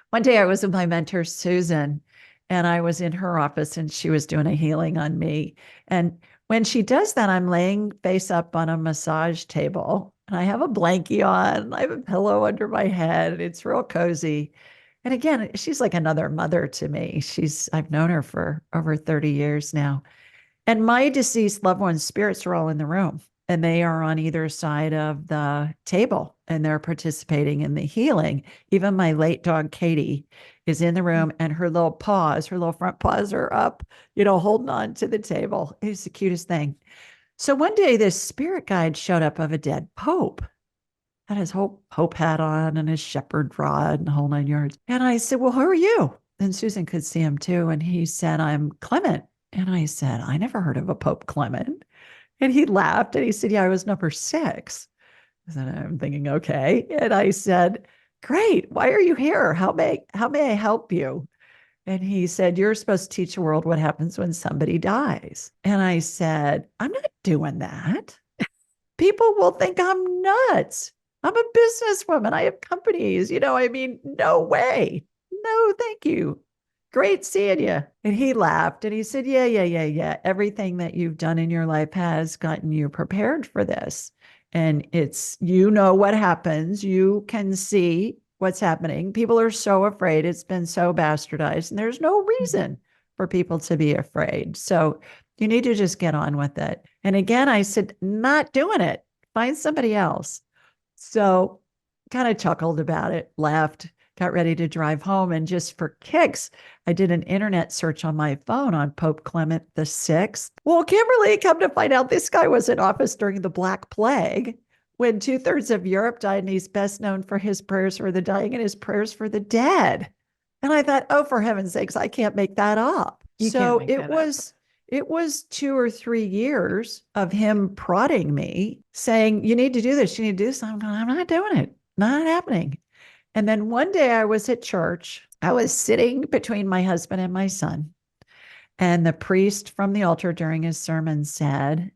One day I was with my mentor, Susan, and I was in her office and she was doing a healing on me. And when she does that, I'm laying face up on a massage table and I have a blankie on. I have a pillow under my head. It's real cozy. And again, she's like another mother to me. I've known her for over 30 years now. And my deceased loved ones' spirits are all in the room and they are on either side of the table and they're participating in the healing. Even my late dog, Katie, is in the room and her little front paws are up, holding on to the table. It's the cutest thing. So one day, this spirit guide showed up of a dead pope, had his whole pope hat on and his shepherd rod and the whole 9 yards. And I said, well, who are you? And Susan could see him too. And he said, I'm Clement. And I said, I never heard of a Pope Clement. And he laughed and he said, yeah, I was number 6. And I'm thinking, okay. And I said, great. Why are you here? How may I help you? And he said, you're supposed to teach the world what happens when somebody dies. And I said, I'm not doing that. People will think I'm nuts. I'm a businesswoman. I have companies. I mean, no way. No, thank you. Great seeing you. And he laughed and he said, yeah, yeah, yeah, yeah. Everything that you've done in your life has gotten you prepared for this. And what happens. You can see what's happening. People are so afraid. It's been so bastardized, and there's no reason for people to be afraid. So you need to just get on with it. And again, I said, not doing it. Find somebody else. So kind of chuckled about it, laughed, got ready to drive home. And just for kicks, I did an internet search on my phone on Pope Clement VI. Well, Kimberly, come to find out this guy was in office during the Black Plague when 2/3 of Europe died, and he's best known for his prayers for the dying and his prayers for the dead. And I thought, oh, for heaven's sakes, I can't make that up. You can't So make that up. it was 2 or 3 years of him prodding me, saying, you need to do this. You need to do this. I'm going, I'm not doing it. Not happening. And then one day I was at church. I was sitting between my husband and my son. And the priest from the altar during his sermon said,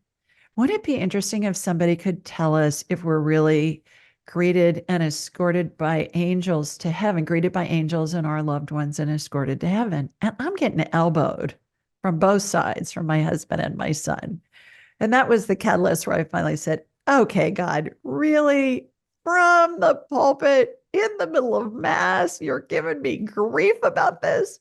wouldn't it be interesting if somebody could tell us if we're really greeted and escorted by angels to heaven, greeted by angels and our loved ones and escorted to heaven? And I'm getting elbowed from both sides, from my husband and my son. And that was the catalyst where I finally said, okay, God, really? From the pulpit in the middle of Mass, you're giving me grief about this.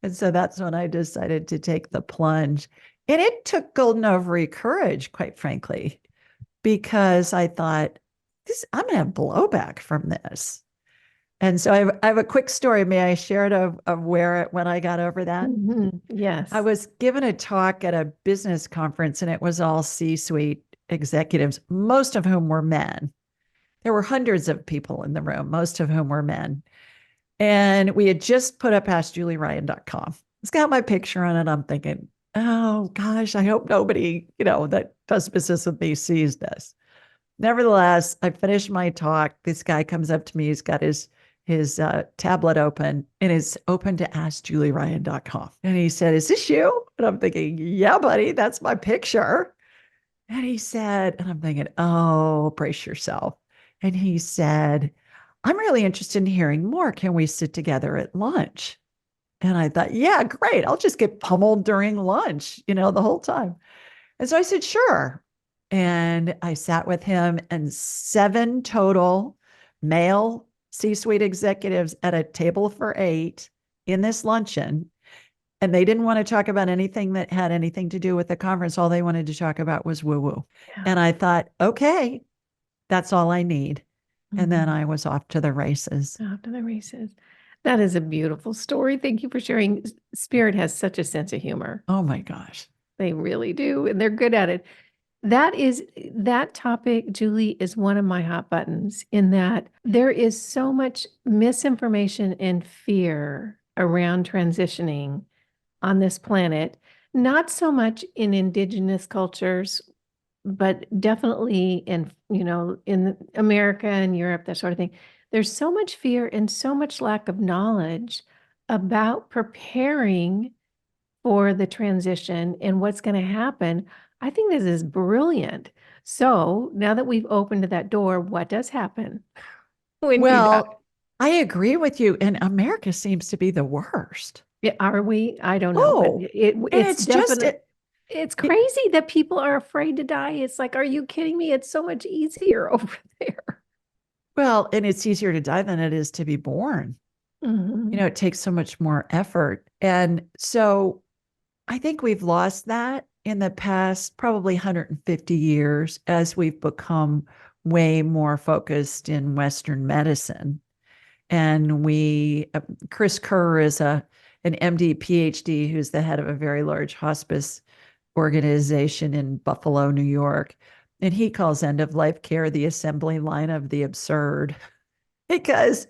And so that's when I decided to take the plunge. And it took golden ovary courage, quite frankly, because I thought, I'm going to have blowback from this. And so I have a quick story. May I share it of when I got over that? Yes. I was given a talk at a business conference, and it was all C-suite executives, most of whom were men. There were hundreds of people in the room, most of whom were men. And we had just put up AskJulieRyan.com. It's got my picture on it. I'm thinking, oh gosh, I hope nobody, that does business with me sees this. Nevertheless, I finished my talk. This guy comes up to me. He's got his tablet open, and it's open to AskJulieRyan.com. And he said, is this you? And I'm thinking, yeah, buddy, that's my picture. And he said, and I'm thinking, oh, brace yourself. And he said, I'm really interested in hearing more. Can we sit together at lunch? And I thought, yeah, great. I'll just get pummeled during lunch, the whole time. And so I said, sure. And I sat with him and 7 total male C-suite executives at a table for 8 in this luncheon. And they didn't want to talk about anything that had anything to do with the conference. All they wanted to talk about was woo-woo. Yeah. And I thought, okay, that's all I need. And then I was off to the races. Off to the races. That is a beautiful story. Thank you for sharing. Spirit has such a sense of humor. Oh my gosh. They really do. And they're good at it. That topic, Julie, is one of my hot buttons, in that there is so much misinformation and fear around transitioning on this planet, not so much in indigenous cultures, but definitely in America and Europe, that sort of thing. There's so much fear and so much lack of knowledge about preparing for the transition and what's going to happen. I think this is brilliant. So now that we've opened that door, what does happen when you die? I agree with you. And America seems to be the worst. Yeah, are we? I don't know. Oh, but it's definitely, it's crazy that people are afraid to die. It's like, are you kidding me? It's so much easier over there. Well, and it's easier to die than it is to be born. It takes so much more effort. And so I think we've lost that in the past probably 150 years as we've become way more focused in Western medicine. And Chris Kerr is an MD, PhD, who's the head of a very large hospice organization in Buffalo, New York. And he calls end of life care the assembly line of the absurd because,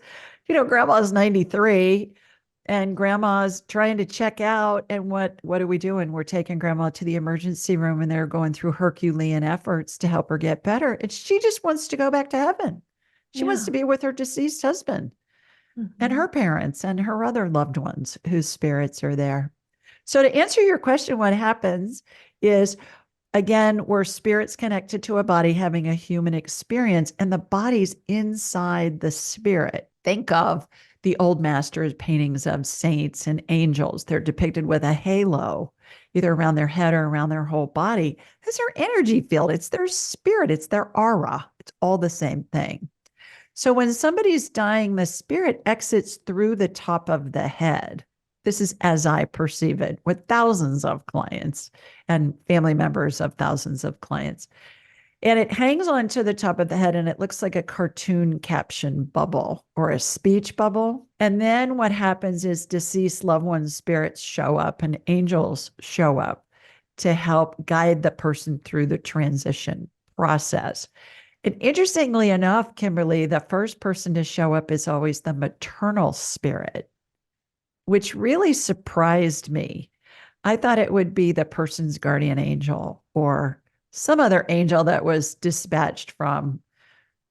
grandma's 93 and grandma's trying to check out. And what are we doing? We're taking grandma to the emergency room, and they're going through Herculean efforts to help her get better. And she just wants to go back to heaven. She wants to be with her deceased husband. and Mhm. her parents and her other loved ones whose spirits are there. So, to answer your question, what happens is, again, we're spirits connected to a body having a human experience, and the body's inside the spirit. Think of the old masters' paintings of saints and angels. They're depicted with a halo, either around their head or around their whole body. It's their energy field, it's their spirit, it's their aura. It's all the same thing. So when somebody's dying, the spirit exits through the top of the head. This is as I perceive it with thousands of clients and family members of thousands of clients. And it hangs onto the top of the head and it looks like a cartoon caption bubble or a speech bubble. And then what happens is deceased loved ones' spirits show up and angels show up to help guide the person through the transition process. And interestingly enough, Kimberly, the first person to show up is always the maternal spirit, which really surprised me. I thought it would be the person's guardian angel or some other angel that was dispatched from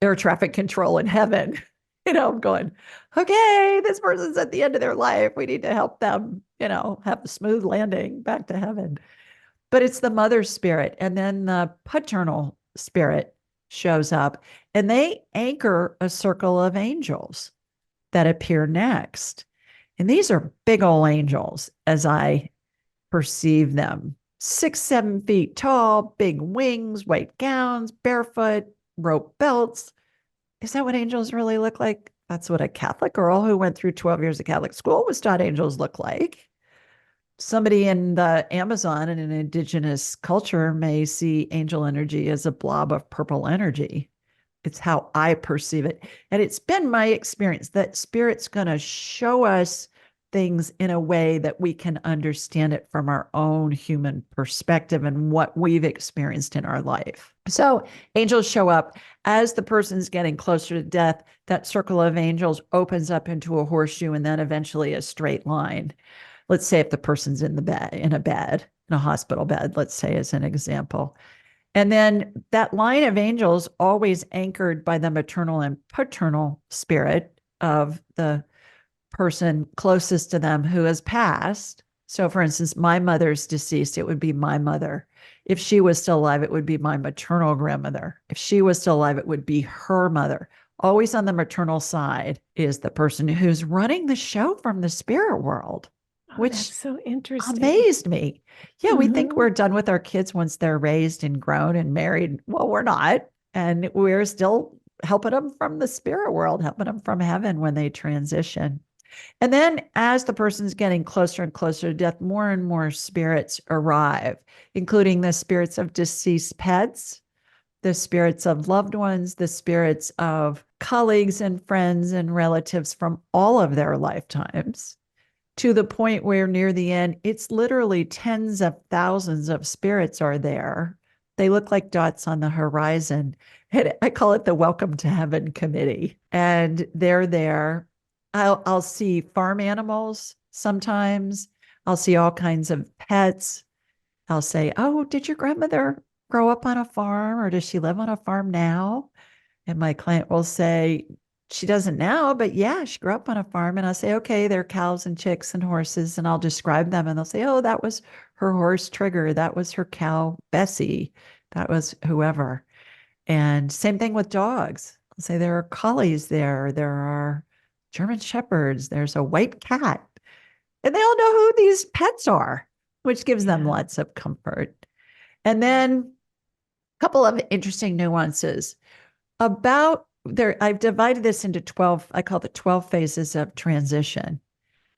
air traffic control in heaven. I'm going, okay, this person's at the end of their life. We need to help them, have a smooth landing back to heaven. But it's the mother spirit. And then the paternal spirit shows up and they anchor a circle of angels that appear next. And these are big old angels as I perceive them 6, 7 feet tall, big wings, white gowns, barefoot, rope belts. Is that what angels really look like? That's what a Catholic girl who went through 12 years of Catholic school was taught angels look like. Somebody in the Amazon in an indigenous culture may see angel energy as a blob of purple energy. It's how I perceive it. And it's been my experience that spirit's going to show us things in a way that we can understand it from our own human perspective and what we've experienced in our life. So angels show up as the person's getting closer to death. That circle of angels opens up into a horseshoe and then eventually a straight line. Let's say if the person's in a hospital bed, let's say as an example. And then that line of angels always anchored by the maternal and paternal spirit of the person closest to them who has passed. So, for instance, my mother's deceased, it would be my mother. If she was still alive, it would be my maternal grandmother. If she was still alive, it would be her mother. Always on the maternal side is the person who's running the show from the spirit world, Oh, which that's so interesting. amazed me. Yeah, we think Mhm. we're done with our kids once they're raised and grown and married. Well, we're not. And we're still helping them from the spirit world, helping them from heaven when they transition. And then as the person's getting closer and closer to death, more and more spirits arrive, including the spirits of deceased pets, the spirits of loved ones, the spirits of colleagues and friends and relatives from all of their lifetimes, to the point where near the end, it's literally tens of thousands of spirits are there. They look like dots on the horizon. And I call it the Welcome to Heaven Committee. And they're there. I'll see farm animals sometimes. I'll see all kinds of pets. I'll say, oh, did your grandmother grow up on a farm or does she live on a farm now? And my client will say, she doesn't now, but yeah, she grew up on a farm. And I'll say, okay, there are cows and chicks and horses. And I'll describe them. And they'll say, oh, that was her horse Trigger. That was her cow Bessie. That was whoever. And same thing with dogs. I'll say there are collies there. There are German shepherds. There's a white cat. And they all know who these pets are, which gives them Yeah. lots of comfort. And then a couple of interesting nuances about there. I've divided this into 12, I call the 12 phases of transition.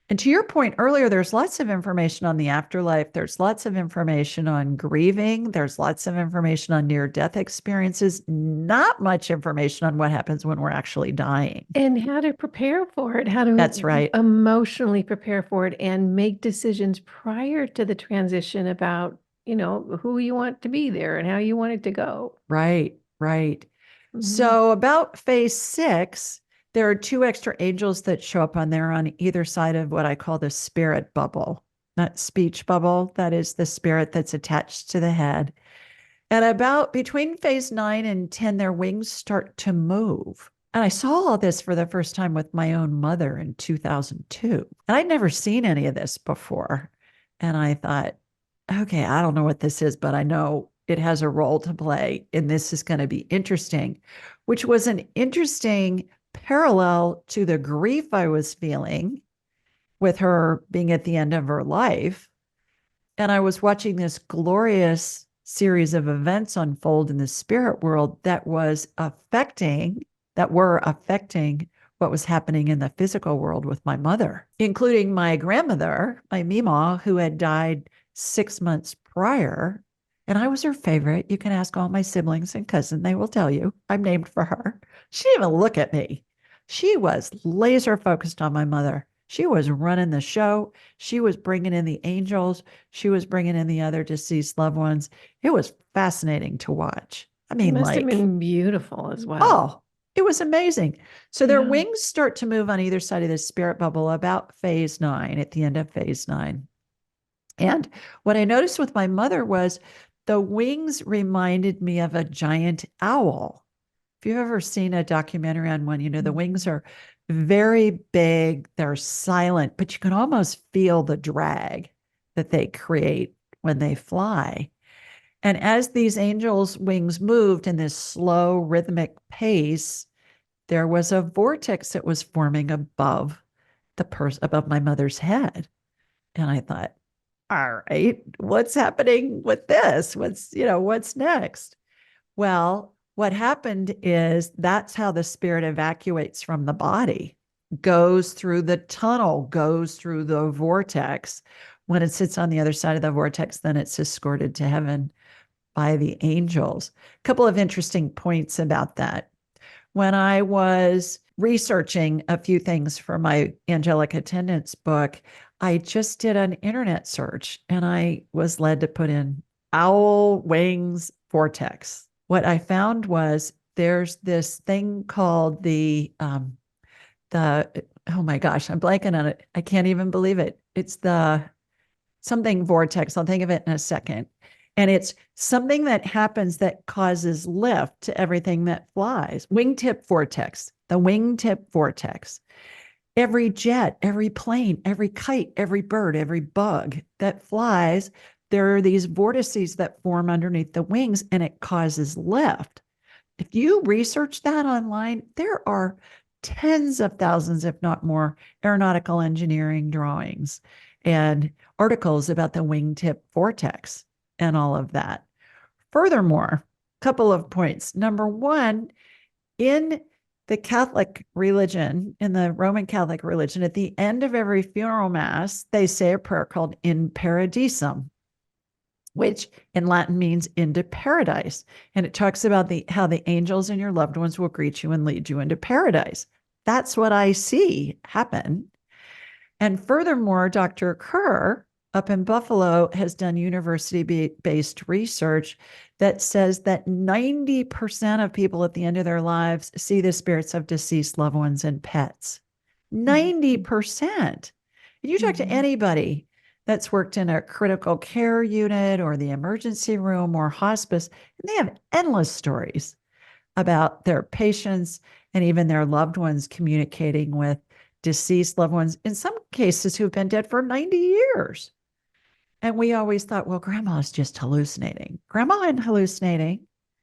And to your point earlier, there's lots of information on the afterlife. There's lots of information on grieving. There's lots of information on near death experiences, not much information on what happens when we're actually dying. And how to prepare for it, how to That's right. emotionally prepare for it and make decisions prior to the transition about, who you want to be there and how you want it to go. Right. Right. Mhm. So about phase 6, there are 2 extra angels that show up on there on either side of what I call the spirit bubble, not speech bubble. That is the spirit that's attached to the head. And about between phase 9 and 10, their wings start to move. And I saw all this for the first time with my own mother in 2002. And I'd never seen any of this before. And I thought, okay, I don't know what this is, but I know it has a role to play. And this is going to be interesting, which was an interesting parallel to the grief I was feeling with her being at the end of her life. And I was watching this glorious series of events unfold in the spirit world that were affecting what was happening in the physical world with my mother, including my grandmother, my Mima, who had died 6 months prior. And I was her favorite. You can ask all my siblings and cousins, they will tell you I'm named for her. She didn't even look at me. She was laser focused on my mother. She was running the show. She was bringing in the angels. She was bringing in the other deceased loved ones. It was fascinating to watch. I It mean, must have like, been beautiful as well. oh, it was amazing. So their Yeah. wings start to move on either side of the spirit bubble about phase 9, at the end of phase 9. And what I noticed with my mother was the wings reminded me of a giant owl. If you've ever seen a documentary on one, the wings are very big, they're silent, but you can almost feel the drag that they create when they fly. And as these angels' wings moved in this slow, rhythmic pace, there was a vortex that was forming above above my mother's head. And I thought, all right, what's happening with this? What's next? Well, what happened is that's how the spirit evacuates from the body, goes through the tunnel, goes through the vortex. When it sits on the other side of the vortex, then it's escorted to heaven by the angels. A couple of interesting points about that. When I was researching a few things for my Angelic Attendants book, I just did an internet search and I was led to put in owl wings vortex. What I found was there's this thing called the oh my gosh, I'm blanking on it. I can't even believe it. It's the something vortex. I'll think of it in a second. And it's something that happens that causes lift to everything that flies. Wingtip vortex, the wingtip vortex. Every jet, every plane, every kite, every bird, every bug that flies, there are these vortices that form underneath the wings and it causes lift. If you research that online, there are tens of thousands, if not more, aeronautical engineering drawings and articles about the wingtip vortex and all of that. Furthermore, a couple of points. Number one, in the Catholic religion, in the Roman Catholic religion, at the end of every funeral mass, they say a prayer called In Paradisum, which in Latin means into paradise. And it talks about how the angels and your loved ones will greet you and lead you into paradise. That's what I see happen. And furthermore, Dr. Kerr up in Buffalo has done university-based research that says that 90% of people at the end of their lives see the spirits of deceased loved ones and pets. 90%. You talk to anybody that's worked in a critical care unit or the emergency room or hospice, and they have endless stories about their patients and even their loved ones communicating with deceased loved ones, in some cases who've been dead for 90 years. And we always thought, well, grandma's just hallucinating. Grandma isn't hallucinating.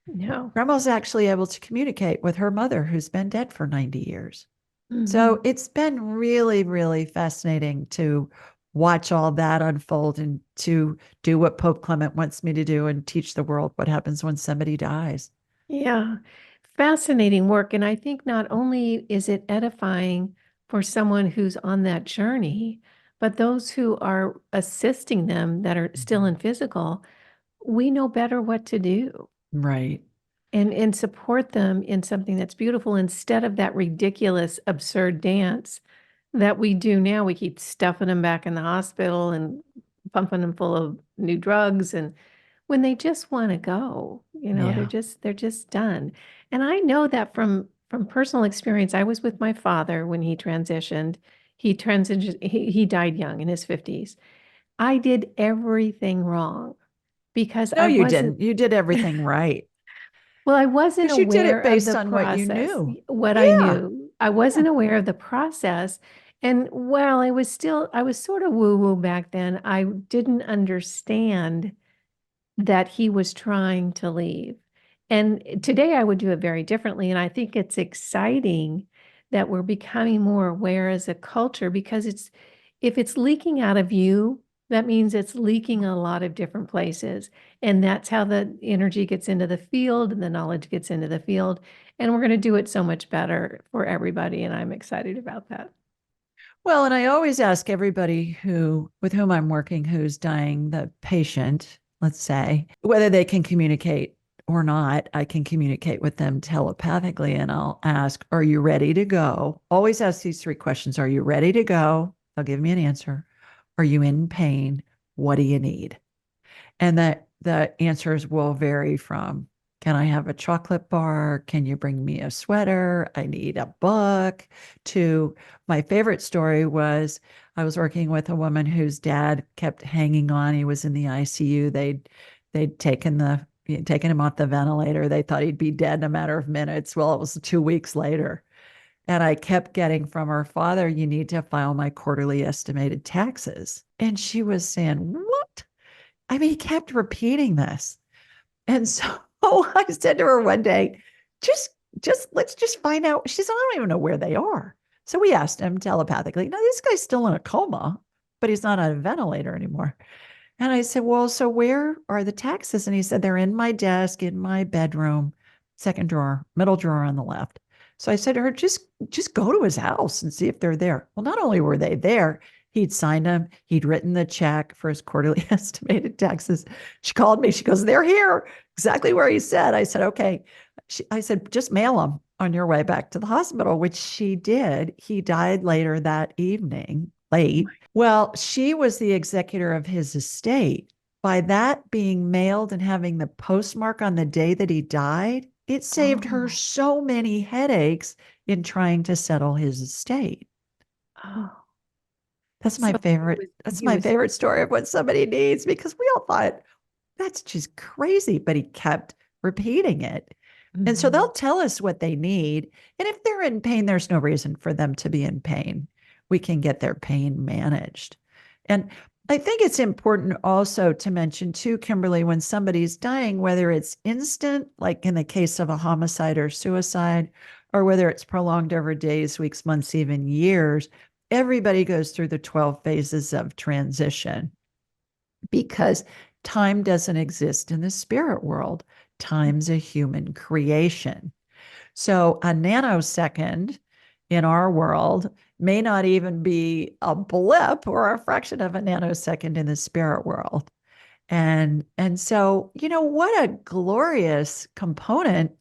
No. Grandma's actually able to communicate with her mother who's been dead for 90 years. Mm-hmm. So it's been really, really fascinating to watch all that unfold and to do what Pope Clement wants me to do and teach the world what happens when somebody dies. Yeah, fascinating work. And I think not only is it edifying for someone who's on that journey, but those who are assisting them that are still in physical, we know better what to do Right. and support them in something that's beautiful instead of that ridiculous, absurd dance that we do now. We keep stuffing them back in the hospital and pumping them full of new drugs, and when they just want to go, Yeah. they're just done. And I know that from personal experience. I was with my father when he transitioned. He died young in his 50s. I did everything wrong because No, I you wasn't didn't. You did everything right. Well, I wasn't Because you did aware it of based the on what you process, knew. what I Yeah. knew. I Yeah. wasn't aware of the process. And while I was sort of woo-woo back then, I didn't understand that he was trying to leave. And today I would do it very differently. And I think it's exciting that we're becoming more aware as a culture because if it's leaking out of you, that means it's leaking a lot of different places. And that's how the energy gets into the field and the knowledge gets into the field. And we're going to do it so much better for everybody. And I'm excited about that. Well, and I always ask everybody with whom I'm working, who's dying, the patient, let's say, whether they can communicate or not. I can communicate with them telepathically, and I'll ask, "Are you ready to go?" Always ask these three questions: Are you ready to go? They'll give me an answer. Are you in pain? What do you need? And that the answers will vary from, can I have a chocolate bar? Can you bring me a sweater? I need a book. To my favorite story was, I was working with a woman whose dad kept hanging on. He was in the ICU. They'd taken him off the ventilator. They thought he'd be dead in a matter of minutes. Well, it was 2 weeks later. And I kept getting from her father, you need to file my quarterly estimated taxes. And she was saying, what? I mean, he kept repeating this. And so I said to her one day, just, let's just find out. She said, I don't even know where they are. So we asked him telepathically, no, this guy's still in a coma, but he's not on a ventilator anymore. And I said, well, so where are the taxes? And he said, they're in my desk, in my bedroom, second drawer, middle drawer on the left. So I said to her, just go to his house and see if they're there. Well, not only were they there, he'd signed them, he'd written the check for his quarterly estimated taxes. She called me. She goes, they're here, exactly where he said. I said, okay. I said, just mail them on your way back to the hospital, which she did. He died later that evening, late. Well, she was the executor of his estate. By that being mailed and having the postmark on the day that he died, it saved her Oh, so many headaches in trying to settle his estate. oh. That's my So favorite. That's he my was, favorite story of what somebody needs, because we all thought that's just crazy, but he kept repeating it. And so mhm. they'll tell us what they need. And if they're in pain, there's no reason for them to be in pain. We can get their pain managed. And I think it's important also to mention, too, Kimberly, when somebody's dying, whether it's instant, like in the case of a homicide or suicide, or whether it's prolonged over days, weeks, months, even years, everybody goes through the 12 phases of transition, because time doesn't exist in the spirit world. Time's a human creation. So a nanosecond in our world may not even be a blip or a fraction of a nanosecond in the spirit world. And so, what a glorious component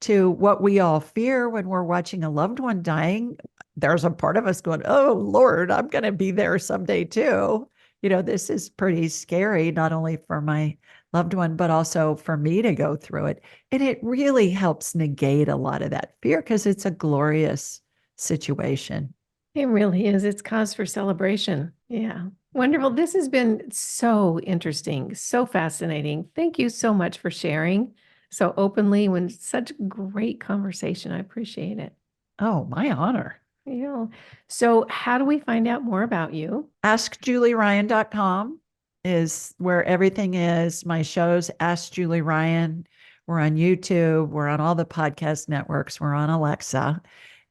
to what we all fear when we're watching a loved one dying. There's a part of us going, oh Lord, I'm going to be there someday too. This is pretty scary, not only for my loved one, but also for me to go through it. And it really helps negate a lot of that fear, because it's a glorious situation. It really is. It's cause for celebration. Yeah. Wonderful. This has been so interesting, so fascinating. Thank you so much for sharing so openly when such great conversation. I appreciate it. Oh, my honor. Yeah. So how do we find out more about you? AskJulieRyan.com is where everything is. My shows, Ask Julie Ryan. We're on YouTube. We're on all the podcast networks. We're on Alexa.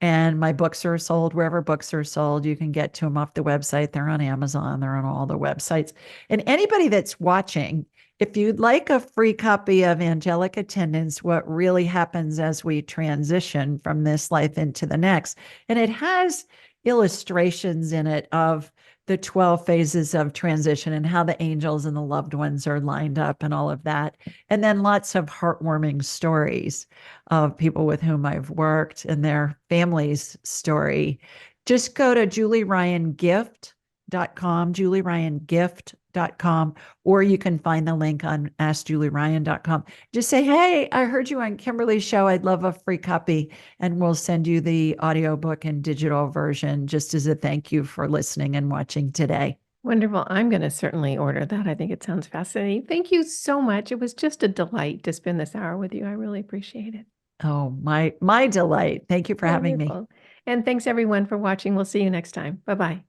And my books are sold wherever books are sold. You can get to them off the website. They're on Amazon. They're on all the websites. And anybody that's watching, if you'd like a free copy of Angelic Attendants, What Really Happens as We Transition from This Life into the Next, and it has illustrations in it of the 12 phases of transition and how the angels and the loved ones are lined up and all of that. And then lots of heartwarming stories of people with whom I've worked and their families' story. Just go to julieryangift.com, julieryangift.com, or you can find the link on askjulieryan.com. Just say, hey, I heard you on Kimberly's show. I'd love a free copy. And we'll send you the audiobook and digital version just as a thank you for listening and watching today. Wonderful. I'm going to certainly order that. I think it sounds fascinating. Thank you so much. It was just a delight to spend this hour with you. I really appreciate it. Oh, my delight. Thank you for having me. Wonderful. And thanks everyone for watching. We'll see you next time. Bye-bye.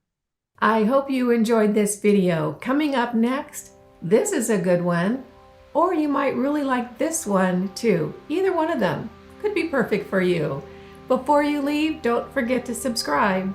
I hope you enjoyed this video. Coming up next, this is a good one, or you might really like this one too. Either one of them could be perfect for you. Before you leave, don't forget to subscribe.